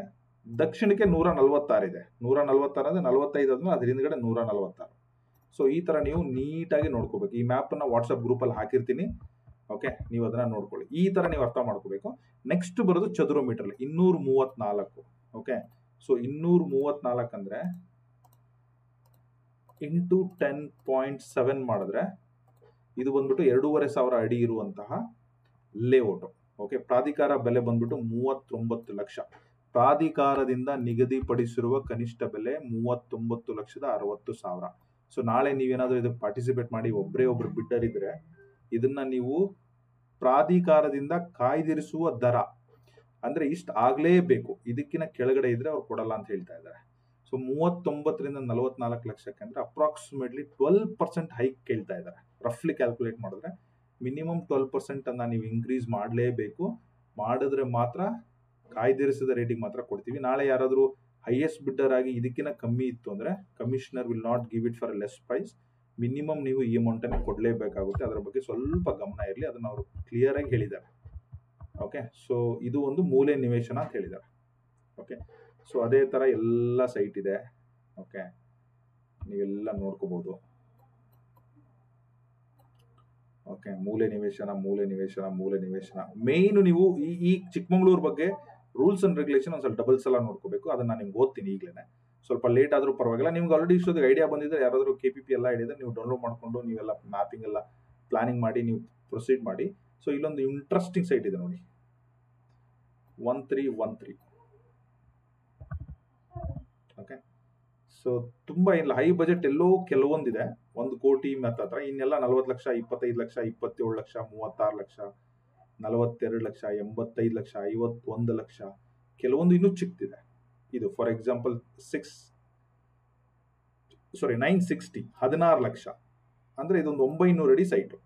ದಕ್ಷಿಣಕ್ಕೆ 146 ಇದೆ. 146 ಅಂದ್ರೆ 45 ಆದ್ಮೇಲೆ ಅದ್ರ ಹಿಂದ್ಗಡೆ 146. ಸೊ ಈ ತರ ನೀವು ನೀಟಾಗಿ ನೋಡ್ಕೋಬೇಕು. ಈ ಮ್ಯಾಪ್ ನ ವಾಟ್ಸ್ಆಪ್ ಗ್ರೂಪ್ ಅಲ್ಲಿ ಹಾಕಿರ್ತೀನಿ. ಓಕೆ, ನೀವು ಅದನ್ನ ನೋಡ್ಕೊಳ್ಳಿ. ಈ ತರ ನೀವು ಅರ್ಥ ಮಾಡ್ಕೋಬೇಕು. ನೆಕ್ಸ್ಟ್ ಬರೋದು ಚದುರ ಮೀಟರ್ 234. ಓಕೆ, ಸೊ 234 ಅಂದ್ರೆ ಇಂಟು 10.7 ಮಾಡಿದ್ರೆ ಇದು ಬಂದ್ಬಿಟ್ಟು 2,500 ಅಡಿ ಇರುವಂತಹ ಲೇಔಟ್. ಓಕೆ, ಪ್ರಾಧಿಕಾರ ಬೆಲೆ ಬಂದ್ಬಿಟ್ಟು 39 ಲಕ್ಷ. ಪ್ರಾಧಿಕಾರದಿಂದ ನಿಗದಿಪಡಿಸಿರುವ ಕನಿಷ್ಠ ಬೆಲೆ 39,60,000. ಸೊ ನಾಳೆ ನೀವೇನಾದ್ರೂ ಇದಕ್ಕೆ ಪಾರ್ಟಿಸಿಪೇಟ್ ಮಾಡಿ ಒಬ್ರು ಬಿಡ್ಡರ್ ಇದ್ರೆ ಇದನ್ನ ನೀವು ಪ್ರಾಧಿಕಾರದಿಂದ ಕಾಯ್ದಿರಿಸುವ ದರ ಅಂದ್ರೆ ಇಷ್ಟ ಆಗ್ಲೇಬೇಕು, ಇದಕ್ಕಿಂತ ಕೆಳಗಡೆ ಇದ್ರೆ ಅವ್ರು ಕೊಡಲ್ಲ ಅಂತ ಹೇಳ್ತಾ ಇದ್ದಾರೆ. ಸೊ 39ರಿಂದ 44 ಲಕ್ಷಕ್ಕೆ ಅಂದ್ರೆ ಅಪ್ರಾಕ್ಸಿಮೇಟ್ಲಿ 12% ಹೈಕ್ ಕೇಳ್ತಾ ಇದ್ದಾರೆ. ರಫ್ಲಿ ಕ್ಯಾಲ್ಕುಲೇಟ್ ಮಾಡಿದ್ರೆ ಮಿನಿಮಮ್ 12% ಅನ್ನ ನೀವು ಇನ್ಕ್ರೀಸ್ ಮಾಡಲೇಬೇಕು. ಮಾಡಿದ್ರೆ ಮಾತ್ರ ಕಾಯ್ದಿರಿಸಿದ ರೇಟಿಗೆ ಮಾತ್ರ ಕೊಡ್ತೀವಿ. ನಾಳೆ ಯಾರಾದರೂ ಹೈಯೆಸ್ಟ್ ಬಿಡ್ಡರ್ ಆಗಿ ಇದಕ್ಕಿಂತ ಕಮ್ಮಿ ಇತ್ತು ಅಂದ್ರೆ commissioner will not give it for less price. Minimum ನೀವು ಈ ಅಮೌಂಟ್ ಅನ್ನು ಕೊಡಲೇಬೇಕಾಗುತ್ತೆ. ಅದರ ಬಗ್ಗೆ ಸ್ವಲ್ಪ ಗಮನ ಇರಲಿ, ಅದನ್ನ ಅವರು ಕ್ಲಿಯರ್ ಆಗಿ ಹೇಳಿದ್ದಾರೆ. ಓಕೆ, ಸೊ ಇದು ಒಂದು ಮೂಲೆ ನಿವೇಶನ ಅಂತ ಹೇಳಿದ್ದಾರೆ. ಓಕೆ, ಸೊ ಅದೇ ತರ ಎಲ್ಲ ಸೈಟ್ ಇದೆ. ಓಕೆ, ನೀವೆಲ್ಲ ನೋಡ್ಕೋಬಹುದು. ಓಕೆ, ಮೂಲೆ ನಿವೇಶನ, ಮೂಲೆ ನಿವೇಶನ, ಮೂಲೆ ನಿವೇಶನ. ಮೇನ್ ನೀವು ಈ ಚಿಕ್ಕಮಗಳೂರು ಬಗ್ಗೆ ರೂಲ್ಸ್ ಅಂಡ್ ರೆಗ್ಯುಲೇಷನ್ ಒಂದು ಸ್ವಲ್ಪ ಡಬಲ್ ಸಲ ನೋಡ್ಕೋಬೇಕು. ಅದನ್ನ ನಾನು ನಿಮ್ಗೆ ಓದ್ತೀನಿ ಈಗಲೇ. ಸ್ವಲ್ಪ ಲೇಟ್ ಆದ್ರೂ ಪರವಾಗಿಲ್ಲ. ನಿಮ್ಗೆ ಆಲ್ರೆಡಿ ಇಷ್ಟೊತ್ತಿಗೆ ಐಡಿಯಾ ಬಂದಿದ್ರೆ, ಯಾರಾದರೂ KPP ಎಲ್ಲ ಹಿಡಿದ್ರೆ ನೀವು ಡೌನ್ಲೋಡ್ ಮಾಡ್ಕೊಂಡು ನೀವೆಲ್ಲ ಮ್ಯಾಪಿಂಗ್ ಎಲ್ಲ ಪ್ಲಾನಿಂಗ್ ಮಾಡಿ ನೀವು ಪ್ರೊಸೀಡ್ ಮಾಡಿ. ಸೊ ಇಲ್ಲೊಂದು ಇಂಟ್ರೆಸ್ಟಿಂಗ್ ಸೈಟ್ ಇದೆ ನೋಡಿ, 1313. ಓಕೆ, ಸೊ ತುಂಬಾ ಇಲ್ಲ, ಹೈ ಬಜೆಟ್ ಎಲ್ಲೋ ಕೆಲವೊಂದಿದೆ, 1 ಕೋಟಿ ಹತ್ರ. ಇನ್ನೆಲ್ಲ 40 ಲಕ್ಷ, 25 ಲಕ್ಷ, 27 ಲಕ್ಷ, 36 ಲಕ್ಷ, 42 ಲಕ್ಷ, 85 ಲಕ್ಷ, 51 ಲಕ್ಷ, ಕೆಲವೊಂದು ಇನ್ನೂ ಚಿಕ್ಕದಿದೆ. ಇದು ಫಾರ್ ಎಕ್ಸಾಂಪಲ್ 960 16 ಲಕ್ಷ ಅಂದ್ರೆ ಇದೊಂದು 900 ಅಡಿ ಸೈಟು.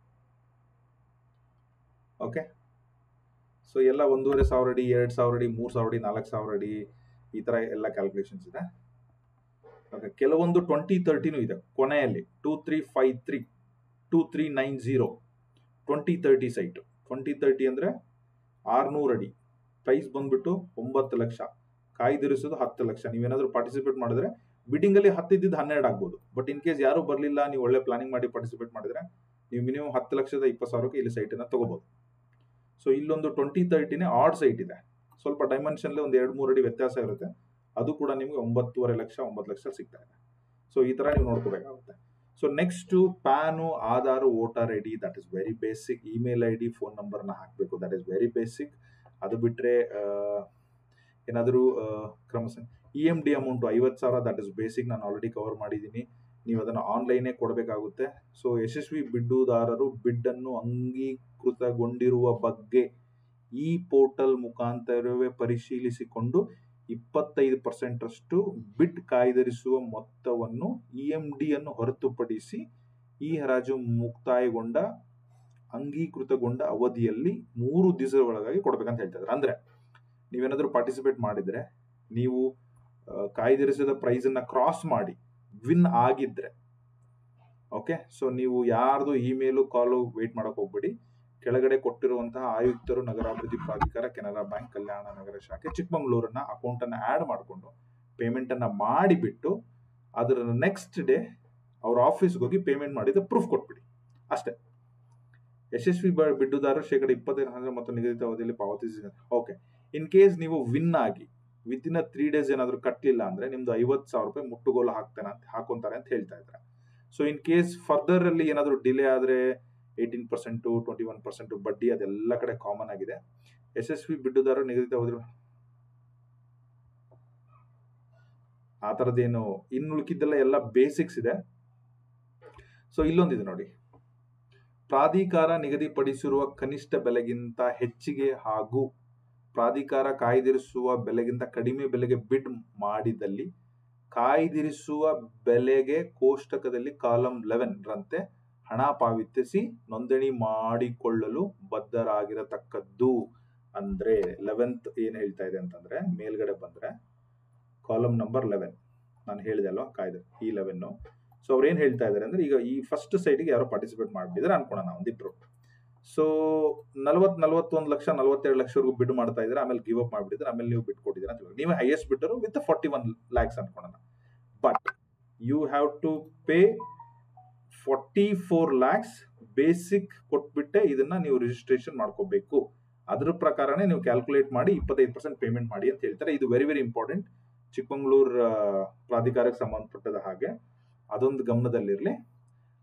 ಓಕೆ, ಸೊ ಎಲ್ಲ 1,500 ಅಡಿ, 2,000 ಅಡಿ, 3,000 ಅಡಿ, 4,000 ಅಡಿ, ಈ ತರ ಎಲ್ಲ ಕ್ಯಾಲ್ಕುಲೇಷನ್ಸ್ ಇದೆ. ಓಕೆ, ಕೆಲವೊಂದು 2030 ಇದೆ ಕೊನೆಯಲ್ಲಿ, 2353, 2390, 2030 ಸೈಟ್. 2030 ಅಂದ್ರೆ 600 ಅಡಿ, ಪ್ರೈಸ್ ಬಂದ್ಬಿಟ್ಟು 9 ಲಕ್ಷ, ಕಾಯ್ದಿರಿಸೋದು 10 ಲಕ್ಷ. ನೀವೇನಾದ್ರೂ ಪಾರ್ಟಿಸಿಪೇಟ್ ಮಾಡಿದ್ರೆ ಬಿಡ್ಡಿಂಗ್ ಅಲ್ಲಿ 10 ಇದ್ದಿದ್ದು 12 ಆಗ್ಬೋದು. ಬಟ್ ಇನ್ ಕೇಸ್ ಯಾರು ಬರಲಿಲ್ಲ, ನೀವು ಒಳ್ಳೆ ಪ್ಲಾನಿಂಗ್ ಮಾಡಿ ಪಾರ್ಟಿಸಿಪೇಟ್ ಮಾಡಿದ್ರೆ ನೀವು ಮಿನಿಮಮ್ 10,20,000ಕ್ಕೆ ಇಲ್ಲಿ ಸೈಟನ್ನ ತಗೋಬಹುದು. ಸೊ ಇಲ್ಲೊಂದು 2030 ಆಡ್ ಸೈಟ್ ಇದೆ, ಸ್ವಲ್ಪ ಡೈಮೆನ್ಷನ್ ಒಂದು 2-3 ಅಡಿ ವ್ಯತ್ಯಾಸ ಇರುತ್ತೆ. ಅದು ಕೂಡ ನಿಮಗೆ 9.5 ಲಕ್ಷ 9 ಲಕ್ಷ ಸಿಗ್ತಾ ಇದೆ. ಸೊ ಈ ತರ ನೀವು ನೋಡ್ಕೋಬೇಕಾಗುತ್ತೆ. So next PAN, Aadhaar, voter I D, that is very basic. Email I D, phone ನಂಬರ್ನ ಹಾಕಬೇಕು, ದಟ್ ಇಸ್ ವೆರಿ ಬೇಸಿಕ್. ಅದು ಬಿಟ್ರೆ ಏನಾದರೂ EMD amount 50,000, that is basic, ನಾನು ಆಲ್ರೆಡಿ ಕವರ್ ಮಾಡಿದ್ದೀನಿ. ನೀವು ಅದನ್ನು ಆನ್ಲೈನೇ ಕೊಡಬೇಕಾಗುತ್ತೆ. ಸೊ ಯಶಸ್ವಿ ಬಿಡ್ಡುದಾರರು ಬಿಡ್ಡನ್ನು ಅಂಗೀಕೃತಗೊಂಡಿರುವ ಬಗ್ಗೆ ಈ ಪೋರ್ಟಲ್ ಮುಖಾಂತರವೇ ಪರಿಶೀಲಿಸಿಕೊಂಡು 25% ಅಷ್ಟು ಬಿಡ್ ಕಾಯ್ದಿರಿಸುವ ಮೊತ್ತವನ್ನು EMD ಅನ್ನು ಹೊರತುಪಡಿಸಿ ಈ ಹರಾಜು ಮುಕ್ತಾಯಗೊಂಡ ಅಂಗೀಕೃತಗೊಂಡ ಅವಧಿಯಲ್ಲಿ 3 ದಿವಸದ ಒಳಗಾಗಿ ಕೊಡ್ಬೇಕಂತ ಹೇಳ್ತಾ ಇದ್ದಾರೆ. ಅಂದ್ರೆ ನೀವೇನಾದ್ರೂ ಪಾರ್ಟಿಸಿಪೇಟ್ ಮಾಡಿದ್ರೆ, ನೀವು ಕಾಯ್ದಿರಿಸಿದ ಪ್ರೈಸ್ ಅನ್ನ ಕ್ರಾಸ್ ಮಾಡಿ ವಿನ್ ಆಗಿದ್ರೆ, ಓಕೆ, ಸೊ ನೀವು ಯಾರ್ದು ಇಮೇಲು ಕಾಲು ವೇಟ್ ಮಾಡಕ್ ಹೋಗ್ಬೇಡಿ. ಕೆಳಗಡೆ ಕೊಟ್ಟಿರುವಂತಹ ಆಯುಕ್ತರು, ನಗರಾಭಿವೃದ್ಧಿ ಪ್ರಾಧಿಕಾರ, ಕೆನರಾ ಬ್ಯಾಂಕ್, ಕಲ್ಯಾಣ ನಗರ ಶಾಖೆ, ಚಿಕ್ಕಮಗಳೂರನ್ನ ಅಕೌಂಟ್ ಅನ್ನ ಆಡ್ ಮಾಡಿಕೊಂಡು ಪೇಮೆಂಟ್ ಅನ್ನ ಮಾಡಿಬಿಟ್ಟು ಅದರ ನೆಕ್ಸ್ಟ್ ಡೇ ಅವ್ರ ಆಫೀಸ್ಗೆ ಹೋಗಿ ಪೇಮೆಂಟ್ ಮಾಡಿದ ಪ್ರೂಫ್ ಕೊಟ್ಬಿಡಿ ಅಷ್ಟೇ. ಯಶಸ್ವಿ ಬಿಡ್ಡುದಾರರು 25% ಮತ್ತು ನಿಗದಿತ ಅವಧಿಯಲ್ಲಿ ಪಾವತಿಸಿದ. ಓಕೆ, ಇನ್ ಕೇಸ್ ನೀವು ವಿನ್ ಆಗಿ ವಿತಿನ್ 3 days ಏನಾದ್ರು ಕಟ್ಟಲಿಲ್ಲ ಅಂದ್ರೆ ನಿಮ್ದು 50,000 ರೂಪಾಯಿ ಮುಟ್ಟುಗೋಲು ಹಾಕೊಂತಾರೆ ಅಂತ ಹೇಳ್ತಾ ಇದ್ದಾರೆ. ಸೊ ಇನ್ ಕೇಸ್ ಫರ್ದರ್ ಅಲ್ಲಿ ಏನಾದ್ರು ಡಿಲೇ ಆದ್ರೆ 18%, 21% ಬಡ್ಡಿ, ಅದೆಲ್ಲ ಕಡೆ ಕಾಮನ್ ಆಗಿದೆ. ಯಶಸ್ವಿ ಬಿಡ್ಡುದಾರರು ನಿಗದಿತ ಅವಧಿ ಆ ತರದೇನು ಇನ್ನು ಉಳಿಕಿದ್ದೆಲ್ಲ ಎಲ್ಲ ಬೇಸಿಕ್ಸ್ ಇದೆ. ಸೊ ಇಲ್ಲೊಂದಿದೆ ನೋಡಿ, ಪ್ರಾಧಿಕಾರ ನಿಗದಿಪಡಿಸಿರುವ ಕನಿಷ್ಠ ಬೆಲೆಗಿಂತ ಹೆಚ್ಚಿಗೆ ಹಾಗೂ ಪ್ರಾಧಿಕಾರ ಕಾಯ್ದಿರಿಸುವ ಬೆಲೆಗಿಂತ ಕಡಿಮೆ ಬೆಲೆಗೆ ಬಿಡ್ ಮಾಡಿದಲ್ಲಿ ಕಾಯ್ದಿರಿಸುವ ಬೆಲೆಗೆ ಕೋಷ್ಟಕದಲ್ಲಿ ಕಾಲಂ 11 ರಂತೆ ಹಣ ಪಾವತಿಸಿ ನೋಂದಣಿ ಮಾಡಿಕೊಳ್ಳಲು ಬದ್ಧರಾಗಿರತಕ್ಕದ್ದು. ಅಂದ್ರೆ 11th ಏನ್ ಹೇಳ್ತಾ ಇದೆ ಅಂತಂದ್ರೆ, ಮೇಲ್ಗಡೆ ಬಂದ್ರೆ ಕಾಲಂ ನಂಬರ್ 11 ನಾನು ಹೇಳಿದೆ ಅಲ್ವಾ, ಕಾಯ್ದೆ ಈ 11. ಸೊ ಅವ್ರು ಏನ್ ಹೇಳ್ತಾ ಇದಾರೆ ಅಂದ್ರೆ, ಈಗ ಈ ಫಸ್ಟ್ ಸೈಟ್ಗೆ ಯಾರೋ ಪಾರ್ಟಿಸಿಪೇಟ್ ಮಾಡಿದ್ರೆ ಅನ್ಕೋಣ ಒಂದಿಬ್ರು. ಸೊ 41 ಲಕ್ಷ 42 ಲಕ್ಷವರೆಗೂ ಬಿಡ್ ಮಾಡ್ತಾ ಇದ್ರೆ, ಆಮೇಲೆ ಗಿವ್ ಅಪ್ ಮಾಡ್ಬಿಟ್ಟಿದ್ರೆ, ಆಮೇಲೆ ನೀವು ಬಿಟ್ ಕೊಟ್ಟಿದ್ದೀರಾ ಅಂತ ನೀವೇ ಹೈಯೆಸ್ಟ್ ಬಿಟ್ಟರು ವಿತ್ 41 lakhs ಅನ್ಕೋಣ. But you have to pay 44 lakhs basic ಕೊಟ್ಬಿಟ್ಟೆ ಇದನ್ನ ನೀವು ರಿಜಿಸ್ಟ್ರೇಷನ್ ಮಾಡ್ಕೋಬೇಕು. ಅದ್ರ ಪ್ರಕಾರನೇ ನೀವು ಕ್ಯಾಲ್ಕುಲೇಟ್ ಮಾಡಿ 25% ಪೇಮೆಂಟ್ ಮಾಡಿ ಅಂತ ಹೇಳ್ತಾರೆ. ಇದು ವೆರಿ ವೆರಿ ಇಂಪಾರ್ಟೆಂಟ್, ಚಿಕ್ಕಮಗಳೂರು ಪ್ರಾಧಿಕಾರಕ್ಕೆ ಸಂಬಂಧಪಟ್ಟದ ಹಾಗೆ ಅದೊಂದು ಗಮನದಲ್ಲಿರಲಿ.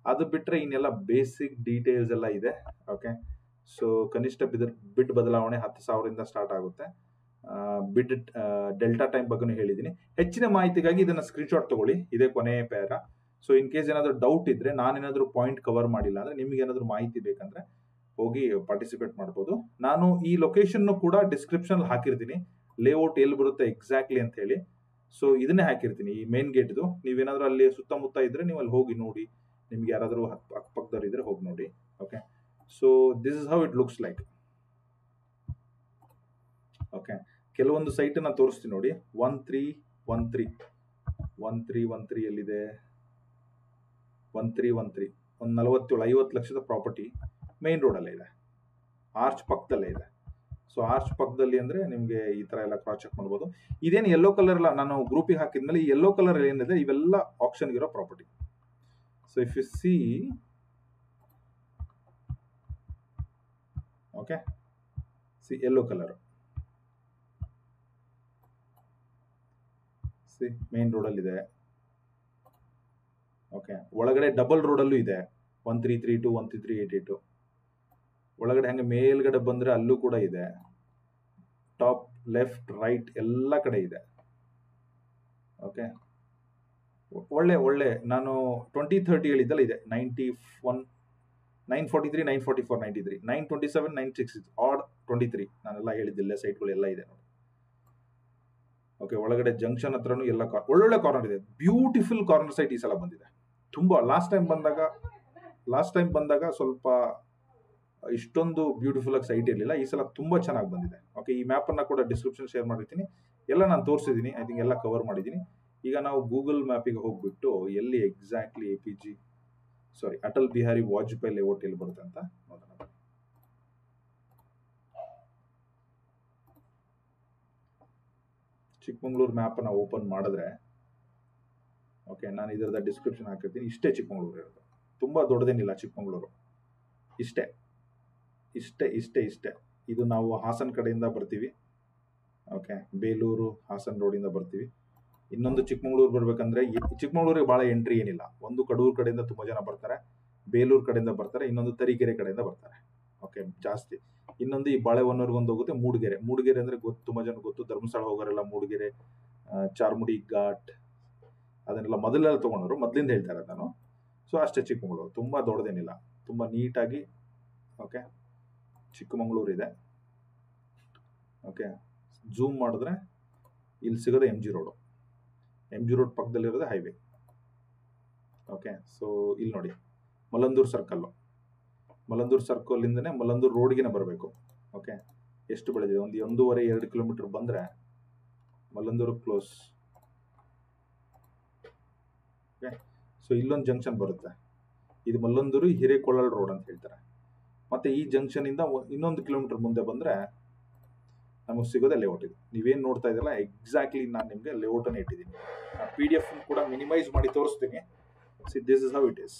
ಅದು ಬಿಟ್ರೆ ಇನ್ನೆಲ್ಲ ಬೇಸಿಕ್ ಡೀಟೇಲ್ಸ್ ಎಲ್ಲ ಇದೆ. ಓಕೆ, ಸೊ ಕನಿಷ್ಠ ಬಿಡ್ ಬದಲಾವಣೆ 10,000 ಸ್ಟಾರ್ಟ್ ಆಗುತ್ತೆ. ಬಿಡ್ ಡೆಲ್ಟಾ ಟೈಮ್ ಬಗ್ಗೆ ಹೇಳಿದ್ದೀನಿ. ಹೆಚ್ಚಿನ ಮಾಹಿತಿಗಾಗಿ ಇದನ್ನ ಸ್ಕ್ರೀನ್ಶಾಟ್ ತಗೊಳ್ಳಿ, ಇದೇ ಕೊನೆಯ ಪ್ಯಾರ. ಸೊ ಇನ್ ಕೇಸ್ ಏನಾದರೂ ಡೌಟ್ ಇದ್ರೆ, ನಾನೇನಾದ್ರೂ ಪಾಯಿಂಟ್ ಕವರ್ ಮಾಡಿಲ್ಲ ಅಂದ್ರೆ, ನಿಮ್ಗೆ ಏನಾದ್ರು ಮಾಹಿತಿ ಬೇಕಂದ್ರೆ ಹೋಗಿ ಪಾರ್ಟಿಸಿಪೇಟ್ ಮಾಡ್ಬೋದು. ನಾನು ಈ ಲೊಕೇಶನ್ ಕೂಡ ಡಿಸ್ಕ್ರಿಪ್ಷನ್ ಹಾಕಿರ್ತೀನಿ, ಲೇಔಟ್ ಎಲ್ಲಿ ಬರುತ್ತೆ ಎಕ್ಸಾಕ್ಟ್ಲಿ ಅಂತ ಹೇಳಿ. ಸೊ ಇದನ್ನೇ ಹಾಕಿರ್ತೀನಿ, ಈ ಮೇನ್ ಗೇಟ್ದು. ನೀವೇನಾದ್ರೂ ಅಲ್ಲಿ ಸುತ್ತಮುತ್ತ ಇದ್ರೆ ನೀವು ಅಲ್ಲಿ ಹೋಗಿ ನೋಡಿ, ನಿಮ್ಗೆ ಯಾರಾದರೂ ಅಕ್ಕಪಕ್ಕದವ್ರು ಇದ್ರೆ ಹೋಗಿ ನೋಡಿ. Okay, so this is how it looks like. Okay, ಕೆಲವೊಂದು ಸೈಟ್ ಅನ್ನ ತೋರಿಸ್ತೀನಿ ನೋಡಿ. 1313 ಎಲ್ಲಿದೆ? 1313 ಒಂದು 47-50 ಲಕ್ಷದ ಪ್ರಾಪರ್ಟಿ ಮೇನ್ ರೋಡ್ ಅಲ್ಲೇ ಇದೆ, ಆರ್ಚ್ ಪಕ್ಕದಲ್ಲೇ ಇದೆ. ಸೊ ಆರ್ಚ್ ಪಕ್ಕದಲ್ಲಿ ಅಂದ್ರೆ ನಿಮ್ಗೆ ಈ ತರ ಎಲ್ಲ ಕ್ರಾಸ್ ಚೆಕ್ ಮಾಡ್ಬೋದು. ಇದೇನು ಯೆಲ್ಲೋ ಕಲರ್ ಎಲ್ಲ ನಾನು ಗ್ರೂಪಿಗೆ ಹಾಕಿದ್ಮೇಲೆ, ಈ ಯೆಲ್ಲೋ ಕಲರ್ ಏನಿದೆ ಇವೆಲ್ಲ ಆಪ್ಷನ್ ಇರೋ property. So if U C, okay, C yellow colour, C main road ಅಲ್ಲಿ ಇದೆ. ಓಕೆ, ಒಳಗಡೆ ಡಬಲ್ ರೋಡ್ ಅಲ್ಲೂ ಇದೆ, 1332 13388. ಒಳಗಡೆ ಹಂಗೆ ಮೇಲ್ಗಡೆ ಬಂದ್ರೆ ಅಲ್ಲೂ ಕೂಡ ಇದೆ, ಟಾಪ್ ಲೆಫ್ಟ್ ರೈಟ್ ಎಲ್ಲ ಕಡೆ ಇದೆ. ಓಕೆ, ಒಳ್ಳೆ ನಾನು 2030 ಹೇಳಿದ್ದಲ್ಲ ಇದೆ, 91 943, 944, 93, 927, 966, ಆಡ್ 23. ನಾನೆಲ್ಲ ಹೇಳಿದ್ದಿಲ್ಲ, ಸೈಟ್ಗಳು ಎಲ್ಲ ಇದೆ ನೋಡಿ. ಓಕೆ, ಒಳಗಡೆ ಜಂಕ್ಷನ್ ಹತ್ರನೂ ಎಲ್ಲ ಒಳ್ಳೊಳ್ಳೆ ಕಾರ್ನರ್ ಇದೆ. ಬ್ಯೂಟಿಫುಲ್ ಕಾರ್ನರ್ ಸೈಟ್ ಈ ಸಲ ಬಂದಿದೆ. ತುಂಬಾ ಲಾಸ್ಟ್ ಟೈಮ್ ಬಂದಾಗ ಸ್ವಲ್ಪ ಇಷ್ಟೊಂದು ಬ್ಯೂಟಿಫುಲ್ ಆಗಿ ಸೈಟ್ ಇರಲಿಲ್ಲ. ಈ ಸಲ ತುಂಬಾ ಚೆನ್ನಾಗಿ ಬಂದಿದೆ. ಓಕೆ, ಈ ಮ್ಯಾಪ್ ಅನ್ನ ಕೂಡ ಡಿಸ್ಕ್ರಿಪ್ಷನ್ ಶೇರ್ ಮಾಡಿರ್ತೀನಿ. ಎಲ್ಲ ನಾನು ತೋರಿಸಿದ್ದೀನಿ, ಐ ಥಿಂಕ್ ಎಲ್ಲ ಕವರ್ ಮಾಡಿದ್ದೀನಿ. ಈಗ ನಾವು ಗೂಗಲ್ ಮ್ಯಾಪಿಗೆ ಹೋಗ್ಬಿಟ್ಟು ಎಲ್ಲಿ ಎಕ್ಸಾಕ್ಟ್ಲಿ ಅಟಲ್ ಬಿಹಾರಿ ವಾಜಪೇಯಿ ಲೇಔಟ್ ಎಲ್ಲಿ ಬರುತ್ತೆ ಅಂತ ನೋಡೋಣ. ಚಿಕ್ಕಮಂಗ್ಳೂರು ಮ್ಯಾಪ್ ಅನ್ನ ಓಪನ್ ಮಾಡಿದ್ರೆ, ಓಕೆ, ನಾನು ಇದರದ ಡಿಸ್ಕ್ರಿಪ್ಷನ್ ಹಾಕಿರ್ತೀನಿ. ಇಷ್ಟೇ ಚಿಕ್ಕಮಂಗ್ಳೂರು ಇರೋದು, ತುಂಬಾ ದೊಡ್ಡದೇನಿಲ್ಲ ಚಿಕ್ಕಮಂಗ್ಳೂರು. ಇಷ್ಟೇ. ಇದು ನಾವು ಹಾಸನ್ ಕಡೆಯಿಂದ ಬರ್ತೀವಿ. ಓಕೆ, ಬೇಲೂರು ಹಾಸನ್ ರೋಡಿಂದ ಬರ್ತೀವಿ. ಇನ್ನೊಂದು ಚಿಕ್ಕಮಂಗ್ಳೂರು ಬರ್ಬೇಕಂದ್ರೆ ಚಿಕ್ಕಮಂಗ್ಳೂರಿಗೆ ಬಹಳ ಎಂಟ್ರಿ ಏನಿಲ್ಲ. ಒಂದು ಕಡೂರು ಕಡೆಯಿಂದ ತುಂಬಾ ಜನ ಬರ್ತಾರೆ, ಬೇಲೂರು ಕಡೆಯಿಂದ ಬರ್ತಾರೆ, ಇನ್ನೊಂದು ತರೀಕೆರೆ ಕಡೆಯಿಂದ ಬರ್ತಾರೆ. ಓಕೆ, ಜಾಸ್ತಿ. ಇನ್ನೊಂದು ಈ ಬಾಳೆಹೊನ್ನೂರ್ಗೊಂದು ಹೋಗುತ್ತೆ, ಮೂಡಿಗೆರೆ ಅಂದ್ರೆ ತುಂಬಾ ಜನ ಗೊತ್ತು. ಧರ್ಮಸ್ಥಳ ಹೋಗೋರೆಲ್ಲ ಮೂಡಿಗೆರೆ, ಚಾರ್ಮುಡಿ ಘಾಟ್ ಅದನ್ನೆಲ್ಲ ಮೊದಲೆಲ್ಲ ತಗೊಂಡವರು, ಮೊದಲಿಂದ ಹೇಳ್ತಾ ಇರೋದು ನಾನು. ಸೊ ಅಷ್ಟೇ ಚಿಕ್ಕಮಂಗ್ಳೂರು, ತುಂಬಾ ದೊಡ್ಡದೇನಿಲ್ಲ, ತುಂಬಾ ನೀಟಾಗಿ ಓಕೆ ಚಿಕ್ಕಮಂಗ್ಳೂರು ಇದೆ. ಓಕೆ, ಝೂಮ್ ಮಾಡಿದ್ರೆ ಇಲ್ಲಿ ಸಿಗೋದು ಎಂ ಜಿ ರೋಡ್ ಪಕ್ಕದಲ್ಲಿರೋದು ಹೈವೇ. ಓಕೆ, ಸೊ ಇಲ್ಲಿ ನೋಡಿ ಮಲ್ಲಂದೂರು ಸರ್ಕಲ್ ಇಂದನೇ ಮಲ್ಲಂದೂರು ರೋಡ್ಗೆ ಬರಬೇಕು. ಓಕೆ, ಎಷ್ಟು ಬೆಳೆದಿದೆ, ಒಂದು 1.5-2 ಕಿಲೋಮೀಟರ್ ಬಂದ್ರೆ ಮಲ್ಲಂದೂರು ಕ್ಲೋಸ್. ಓಕೆ, ಸೊ ಇಲ್ಲೊಂದು ಜಂಕ್ಷನ್ ಬರುತ್ತೆ, ಇದು ಮಲ್ಲಂದೂರು ಹಿರೇಕೊಳ್ಳಲ್ ರೋಡ್ ಅಂತ ಹೇಳ್ತಾರೆ. ಮತ್ತೆ ಈ ಜಂಕ್ಷನ್ ಇಂದ ಇನ್ನೊಂದು ಕಿಲೋಮೀಟರ್ ಮುಂದೆ ಬಂದ್ರೆ ನಮಗೆ ಸಿಗೋದೇ ಲೇಔಟ್. ಇದು ನೀವೇನ್ ನೋಡ್ತಾ ಇದ್ದಲ್ಲ, ಎಕ್ಸಾಕ್ಟ್ಲಿ ನಾನು ನಿಮ್ಗೆ ಲೇಔಟ್ ಅನ್ನು ಇಟ್ಟಿದ್ದೀನಿ. PDF ಕೂಡ ಮಿನಿಮೈಸ್ ಮಾಡಿ ತೋರಿಸ್ತೀನಿ. See this is how it is.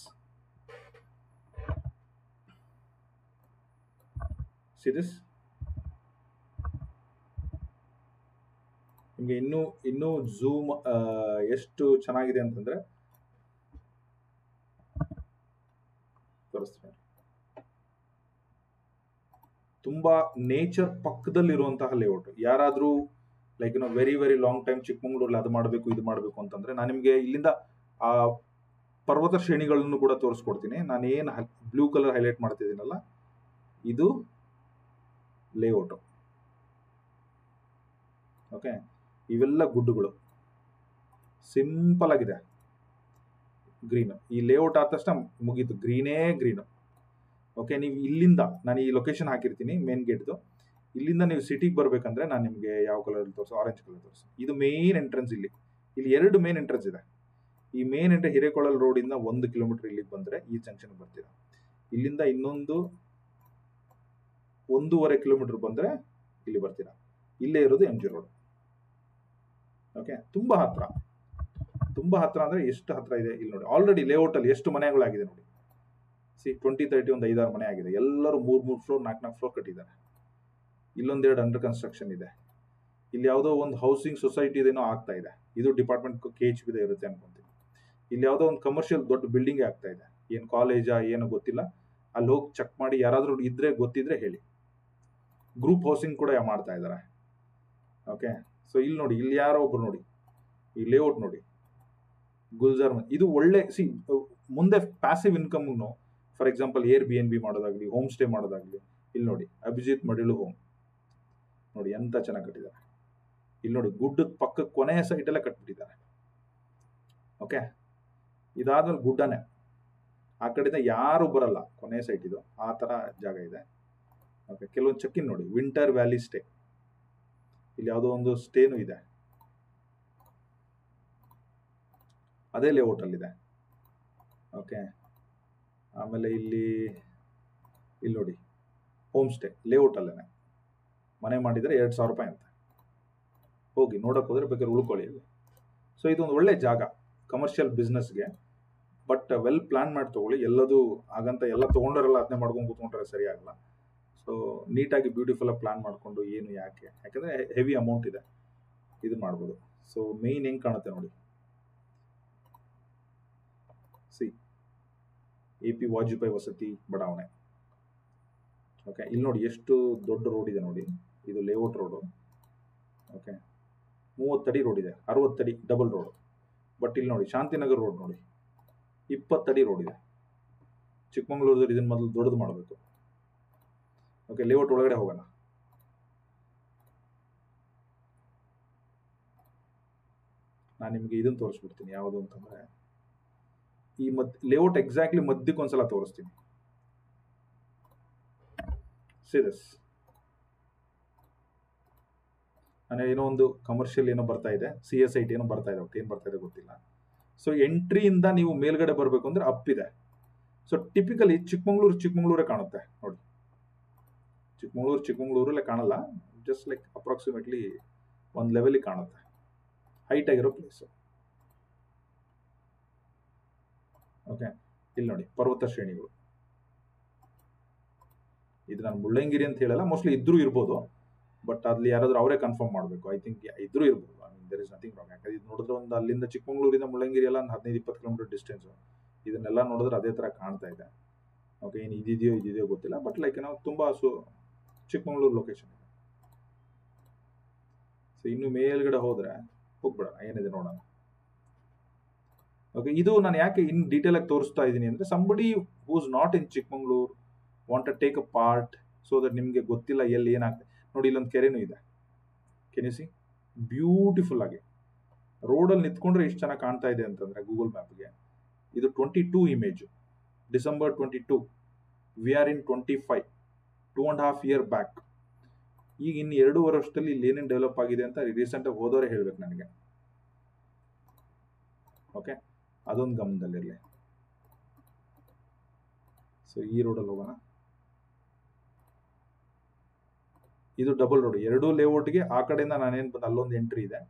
See this. ನಿಮ್ಗೆ ಇನ್ನೂ ಝೂಮ್ ಎಷ್ಟು ಚೆನ್ನಾಗಿದೆ ಅಂತಂದ್ರೆ ತೋರಿಸ್ತೀನಿ. ತುಂಬಾ ನೇಚರ್ ಪಕ್ಕದಲ್ಲಿರುವಂತಹ ಲೇಔಟ್. ಯಾರಾದ್ರೂ like very very long time ಚಿಕ್ಕಮಂಗ್ಳೂರಲ್ಲಿ ಅದು ಮಾಡಬೇಕು ಇದು ಮಾಡಬೇಕು ಅಂತಂದ್ರೆ ನಾನು ನಿಮ್ಗೆ ಇಲ್ಲಿಂದ ಆ ಪರ್ವತ ಶ್ರೇಣಿಗಳನ್ನು ಕೂಡ ತೋರಿಸ್ಕೊಡ್ತೀನಿ. ನಾನು ಏನು ಬ್ಲೂ ಕಲರ್ ಹೈಲೈಟ್ ಮಾಡ್ತಿದ್ದೀನಲ್ಲ, ಇದು ಲೇಔಟ್. ಓಕೆ, ಇವೆಲ್ಲ ಗುಡ್ಡುಗಳು, ಸಿಂಪಲ್ ಆಗಿದೆ. ಗ್ರೀನ್, ಈ ಲೇಔಟ್ ಆದ ತಕ್ಷಣ ಮುಗೀತು, ಗ್ರೀನು. ಓಕೆ, ನೀವು ಇಲ್ಲಿಂದ ನಾನು ಈ ಲೊಕೇಶನ್ ಹಾಕಿರ್ತೀನಿ, ಮೇನ್ ಗೇಟ್ದು. ಇಲ್ಲಿಂದ ನೀವು ಸಿಟಿಗೆ ಬರ್ಬೇಕಂದ್ರೆ ನಾನು ನಿಮಗೆ ಯಾವ ಕಲರ್ ತೋರಿಸು, ಆರೆಂಜ್ ಕಲರ್ ತೋರಿಸು. ಇದು ಮೇನ್ ಎಂಟ್ರೆನ್ಸ್. ಇಲ್ಲಿ 2 ಮೇನ್ ಎಂಟ್ರೆನ್ಸ್ ಇದೆ. ಈ ಮೇನ್ ಎಂಟ್ರೆನ್ಸ್ ಹಿರೇಕೊಳ್ಳಲ್ ರೋಡ್ ಇಂದ 1 ಕಿಲೋಮೀಟರ್ ಇಲ್ಲಿಗೆ ಬಂದ್ರೆ ಈ ಜಂಕ್ಷನ್ ಬರ್ತೀರಾ. ಇಲ್ಲಿಂದ ಇನ್ನೊಂದು 1.5 ಕಿಲೋಮೀಟರ್ ಬಂದ್ರೆ ಇಲ್ಲಿ ಬರ್ತೀರಾ. ಇಲ್ಲೇ ಇರೋದು ಎಂ ಜಿ ರೋಡ್. ಓಕೆ, ತುಂಬಾ ಹತ್ರ ಅಂದ್ರೆ ಎಷ್ಟು ಹತ್ರ ಇದೆ ಇಲ್ಲಿ ನೋಡಿ. ಆಲ್ರೆಡಿ ಲೇಔಟ್ ಅಲ್ಲಿ ಎಷ್ಟು ಮನೆಗಳಾಗಿದೆ ನೋಡಿ. 20-30 ಒಂದು 5-6 ಮನೆ ಆಗಿದೆ. ಎಲ್ಲರೂ 3 ಫ್ಲೋರ್ 4 ಫ್ಲೋರ್ ಕಟ್ಟಿದ್ದಾರೆ. ಇಲ್ಲೊಂದೆರಡು ಅಂಡರ್ ಕನ್ಸ್ಟ್ರಕ್ಷನ್ ಇದೆ. ಇಲ್ಲಿ ಯಾವುದೋ ಒಂದು ಹೌಸಿಂಗ್ ಸೊಸೈಟಿ ಏನೋ ಆಗ್ತಾ ಇದೆ. ಇದು ಡಿಪಾರ್ಟ್ಮೆಂಟ್ KHB ಇರುತ್ತೆ ಅನ್ಕೊಂತೀನಿ. ಇಲ್ಲಿ ಯಾವುದೋ ಒಂದು ಕಮರ್ಷಿಯಲ್ ದೊಡ್ಡ ಬಿಲ್ಡಿಂಗ್ ಆಗ್ತಾ ಇದೆ. ಏನು ಕಾಲೇಜಾ ಏನೋ ಗೊತ್ತಿಲ್ಲ. ಅಲ್ಲಿ ಹೋಗಿ ಚೆಕ್ ಮಾಡಿ, ಯಾರಾದ್ರೂ ಗೊತ್ತಿದ್ರೆ ಹೇಳಿ. ಗ್ರೂಪ್ ಹೌಸಿಂಗ್ ಕೂಡ ಮಾಡ್ತಾ ಇದ್ದಾರೆ. ಓಕೆ, ಸೊ ಇಲ್ಲಿ ನೋಡಿ, ಇಲ್ಲಿ ಯಾರೋ ಒಬ್ರು ನೋಡಿ, ಈ ಲೇಔಟ್ ನೋಡಿ, ಗುಲ್ಜಾರ್. ಇದು ಒಳ್ಳೆ ಮುಂದೆ ಪ್ಯಾಸಿವ್ ಇನ್ಕಮ್ನು, ಫಾರ್ ಎಕ್ಸಾಂಪಲ್ Airbnb ಮಾಡೋದಾಗ್ಲಿ, ಹೋಮ್ ಸ್ಟೇ ಮಾಡೋದಾಗ್ಲಿ. ಇಲ್ಲಿ ನೋಡಿ ಅಭಿಜಿತ್ ಮಡಿಲು ಹೋಮ್ ನೋಡಿ ಎಂತ ಚೆನ್ನಾಗಿ ಕಟ್ಟಿದ್ದಾರೆ. ಇಲ್ಲಿ ನೋಡಿ ಗುಡ್ಡದ ಪಕ್ಕ ಕೊನೆಯ ಸೈಟ್ ಎಲ್ಲ ಕಟ್ಬಿಟ್ಟಿದ್ದಾರೆ. ಓಕೆ, ಇದಾದ್ಮೇಲೆ ಗುಡ್ಡನೇ, ಆ ಕಡೆಯಿಂದ ಯಾರು ಬರಲ್ಲ, ಕೊನೆಯ ಸೈಟ್ ಇದು, ಆ ತರ ಜಾಗ ಇದೆ. ಓಕೆ, ಕೆಲವೊಂದು ಚೆಕ್ ಇನ್ ನೋಡಿ, ವಿಂಟರ್ ವ್ಯಾಲಿ ಸ್ಟೇ. ಇಲ್ಲಿ ಯಾವುದೋ ಒಂದು ಸ್ಟೇನು ಇದೆ, ಅದೇ ಲೇಔಟ್ ಅಲ್ಲಿದೆ. ಓಕೆ, ಆಮೇಲೆ ಇಲ್ಲಿ ನೋಡಿ ಹೋಮ್ ಸ್ಟೇ ಲೇಔಟ್ ಅಲ್ಲೇನೆ ಮನೆ ಮಾಡಿದರೆ 2,000 ರೂಪಾಯಿ ಅಂತ. ಹೋಗಿ ನೋಡಕ್ ಹೋದ್ರೆ ಬೇಕಾದ್ರೆ ಉಳ್ಕೊಳ್ಳಿ ಅಲ್ಲಿ. ಸೊ ಇದೊಂದು ಒಳ್ಳೆ ಜಾಗ ಕಮರ್ಷಿಯಲ್ ಬಿಸ್ನೆಸ್ಗೆ. ಬಟ್ ವೆಲ್ ಪ್ಲಾನ್ ಮಾಡಿ ತಗೊಳ್ಳಿ. ಎಲ್ಲದೂ ಹಾಗಂತ ಎಲ್ಲ ತೊಗೊಂಡರೆಲ್ಲ ಅದನ್ನೇ ಮಾಡ್ಕೊಂಡು ಕೂತ್ಕೊಂಡ್ರೆ ಸರಿ ಆಗಲ್ಲ. ಸೊ ನೀಟಾಗಿ ಬ್ಯೂಟಿಫುಲ್ ಆಗಿ ಪ್ಲಾನ್ ಮಾಡಿಕೊಂಡು ಏನು ಯಾಕಂದ್ರೆ ಹೆವಿ ಅಮೌಂಟ್ ಇದೆ, ಇದು ಮಾಡ್ಬೋದು. ಸೊ ಮೇನ್ ಹೆಂಗ್ ಕಾಣುತ್ತೆ ನೋಡಿ, AP ವಾಜಪೇಯಿ ವಸತಿ ಬಡಾವಣೆ. ಓಕೆ, ಇಲ್ಲಿ ನೋಡಿ ಎಷ್ಟು ದೊಡ್ಡ ರೋಡ್ ಇದೆ ನೋಡಿ, ಇದು ಲೇಔಟ್ ರೋಡು. ಓಕೆ, 30 ಅಡಿ ರೋಡ್ ಇದೆ, 60 ಅಡಿ ಡಬಲ್ ರೋಡ್. ಬಟ್ ಇಲ್ಲಿ ನೋಡಿ ಶಾಂತಿನಗರ್ ರೋಡ್ ನೋಡಿ 20 ಅಡಿ ರೋಡ್ ಇದೆ. ಚಿಕ್ಕಮಂಗ್ಳೂರದಲ್ಲಿ ಇದನ್ನ ಮೊದಲು ದೊಡ್ಡದು ಮಾಡಬೇಕು. ಓಕೆ, ಲೇಔಟ್ ಒಳಗಡೆ ಹೋಗೋಣ. ನಾನು ನಿಮಗೆ ಇದನ್ನು ತೋರಿಸ್ಬಿಡ್ತೀನಿ. ಯಾವುದು ಅಂತಂದ್ರೆ ಈ ಲೇಔಟ್ ಎಕ್ಸಾಕ್ಟ್ಲಿ ಮಧ್ಯಕ್ಕೆ ಒಂದ್ಸಲ ತೋರಿಸ್ತೀನಿ. ಸೀರಿಯಸ್ ನಾನು ಏನೋ ಒಂದು ಕಮರ್ಷಿಯಲ್ ಏನೋ ಬರ್ತಾ ಇದೆ, CSIT ಏನೋ ಬರ್ತಾ ಇದೆ, ಏನು ಬರ್ತಾ ಇದೆ ಗೊತ್ತಿಲ್ಲ. ಸೊ ಎಂಟ್ರಿಯಿಂದ ನೀವು ಮೇಲ್ಗಡೆ ಬರಬೇಕು ಅಂದ್ರೆ ಅಪ್ ಇದೆ. ಸೊ ಟಿಪಿಕಲಿ ಚಿಕ್ಕಮಂಗ್ಳೂರೇ ಕಾಣುತ್ತೆ ನೋಡಿ. ಚಿಕ್ಕಮಂಗ್ಳೂರಲ್ಲೇ ಕಾಣಲ್ಲ, ಜಸ್ಟ್ ಲೈಕ್ ಅಪ್ರಾಕ್ಸಿಮೇಟ್ಲಿ ಒಂದು ಲೆವೆಲಿಗೆ ಕಾಣುತ್ತೆ, ಹೈಟ್ ಆಗಿರೋ ಪ್ಲೇಸು. ಓಕೆ, ಇಲ್ಲಿ ನೋಡಿ ಪರ್ವತ ಶ್ರೇಣಿಗಳು. ಇದು ನಾನು ಮುಳ್ಳಯ್ಯನಗಿರಿ ಅಂತ ಹೇಳಲ್ಲ, ಮೋಸ್ಟ್ಲಿ ಇದ್ರೂ ಇರ್ಬೋದು, ಬಟ್ ಅಲ್ಲಿ ಯಾರಾದ್ರೂ ಅವರೇ ಕನ್ಫರ್ಮ್ ಮಾಡಬೇಕು. ಐ ಥಿಂಕ್ ಇದ್ರೂ ಇರ್ಬೋದು. There is nothing wrong. ಯಾಕಂದ್ರೆ ಇದು ನೋಡಿದ್ರೆ ಒಂದು ಅಲ್ಲಿಂದ ಚಿಕ್ಕಮಂಗ್ಳೂರಿಂದ ಮುಳ್ಳಯ್ಯನಗಿರಿ ಎಲ್ಲ ಒಂದು 15-20 ಕಿಲೋಮೀಟರ್ ಡಿಸ್ಟೆನ್ಸ್. ಇದನ್ನೆಲ್ಲ ನೋಡಿದ್ರೆ ಅದೇ ತರ ಕಾಣ್ತಾ ಇದೆ. ಓಕೆ, ಏನು ಇದಿದೆಯೋ ಗೊತ್ತಿಲ್ಲ, ಬಟ್ ಲೈಕ್ ಏನೋ ತುಂಬಾ ಚಿಕ್ಕಮಂಗ್ಳೂರು ಲೊಕೇಶನ್ ಇದೆ. ಸೊ ಇನ್ನು ಮೇಲ್ಗಡೆ ಹೋದ್ರೆ ಹೋಗ್ಬಿಡೋಣ, ಏನಿದೆ ನೋಡೋಣ. ಓಕೆ, ಇದು ನಾನು ಯಾಕೆ ಇನ್ ಡೀಟೇಲ್ ಆಗಿ ತೋರಿಸ್ತಾ ಇದ್ದೀನಿ ಅಂದ್ರೆ somebody who's not in Chikmagalur want to take a part, so that ನಿಮ್ಗೆ ಗೊತ್ತಿಲ್ಲ ಎಲ್ಲಿ ಏನಾಗ್ತದೆ. ನೋಡಿ, ಇಲ್ಲೊಂದು ಕೆರೆನೂ ಇದೆ. ಕೆನ್ ಯು ಸಿ ಬ್ಯೂಟಿಫುಲ್ ಆಗಿ ರೋಡಲ್ಲಿ ನಿಂತ್ಕೊಂಡ್ರೆ ಎಷ್ಟು ಚೆನ್ನಾಗಿ ಕಾಣ್ತಾ ಇದೆ ಅಂತಂದ್ರೆ ಗೂಗಲ್ ಮ್ಯಾಪ್ಗೆ. ಇದು 22 image, December 22. We are in 25, 2.5 year back. ಈಗ ಇನ್ನು 2.5 ವರ್ಷದಲ್ಲಿ ಇಲ್ಲಿ ಏನೇನು ಡೆವಲಪ್ ಆಗಿದೆ ಅಂತ ರೀಸೆಂಟ್ ಆಗಿ ಹೋದವರೇ ಹೇಳ್ಬೇಕು ನನಗೆ. ಓಕೆ, ಅದೊಂದು ಗಮನದಲ್ಲಿರಲಿ. ಸೊ ಈ ರೋಡಲ್ಲಿ ಹೋಗೋಣ. ಇದು ಡಬಲ್ ರೋಡ್, 2 ಲೇಔಟ್ಗೆ ಆ ಕಡೆಯಿಂದ ನಾನೇನು ಬಂದು ಅಲ್ಲೊಂದು ಎಂಟ್ರಿ ಇದೆ.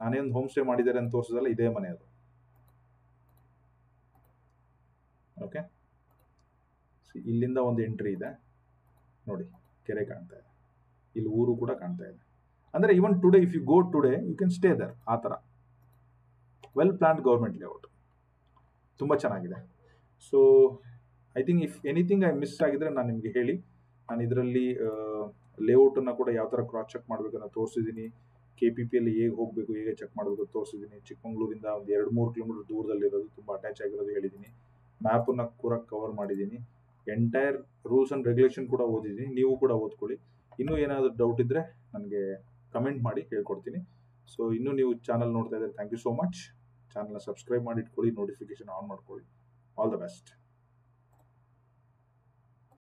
ನಾನೇನು ಹೋಮ್ ಸ್ಟೇ ಮಾಡಿದ್ದಾರೆ ಅಂತ ತೋರಿಸೋದಲ್ಲ, ಇದೇ ಮನೆ ಅದು. ಓಕೆ, ಇಲ್ಲಿಂದ ಒಂದು ಎಂಟ್ರಿ ಇದೆ ನೋಡಿ, ಕೆರೆ ಕಾಣ್ತಾ ಇದೆ, ಇಲ್ಲಿ ಊರು ಕೂಡ ಕಾಣ್ತಾ ಇದೆ. ಅಂದ್ರೆ even today if you go today you can stay there. ಆ ಥರ ವೆಲ್ ಪ್ಲಾನ್ಡ್ ಗೌರ್ಮೆಂಟ್ ಲೇಔಟ್, ತುಂಬ ಚೆನ್ನಾಗಿದೆ. So I think if anything I miss ಆಗಿದ್ರೆ ನಾನು ನಿಮಗೆ ಹೇಳಿ. ನಾನು ಇದರಲ್ಲಿ ಲೇಔಟನ್ನು ಕೂಡ ಯಾವ ಥರ ಕ್ರಾಸ್ ಚೆಕ್ ಮಾಡಬೇಕನ್ನ ತೋರಿಸಿದ್ದೀನಿ. KPPಯಲ್ಲಿ ಹೇಗೆ ಹೋಗಬೇಕು, ಹೇಗೆ ಚೆಕ್ ಮಾಡಬೇಕು ತೋರಿಸಿದ್ದೀನಿ. ಚಿಕ್ಕಮಂಗ್ಳೂರಿಂದ ಒಂದು 2-3 ಕಿಲೋಮೀಟರ್ ದೂರದಲ್ಲಿರೋದು, ತುಂಬ ಅಟ್ಯಾಚ್ ಆಗಿರೋದು ಹೇಳಿದ್ದೀನಿ. ಮ್ಯಾಪನ್ನು ಕೂಡ ಕವರ್ ಮಾಡಿದ್ದೀನಿ. ಎಂಟೈರ್ ರೂಲ್ಸ್ ಆ್ಯಂಡ್ ರೆಗ್ಯುಲೇಷನ್ ಕೂಡ ಓದಿದ್ದೀನಿ. ನೀವು ಕೂಡ ಓದ್ಕೊಳ್ಳಿ. ಇನ್ನೂ ಏನಾದರೂ ಡೌಟ್ ಇದ್ದರೆ ನನಗೆ ಕಮೆಂಟ್ ಮಾಡಿ ಹೇಳ್ಕೊಡ್ತೀನಿ. ಸೊ ಇನ್ನೂ ನೀವು ಚಾನಲ್ ನೋಡ್ತಾ ಇದ್ದಾರೆ, ಥ್ಯಾಂಕ್ ಯು ಸೋ ಮಚ್. ಚಾನಲ್ನ ಸಬ್ಸ್ಕ್ರೈಬ್ ಮಾಡಿ ಇಟ್ಕೊಳ್ಳಿ, ನೋಟಿಫಿಕೇಶನ್ ಆನ್ ಮಾಡ್ಕೊಳ್ಳಿ. All the best.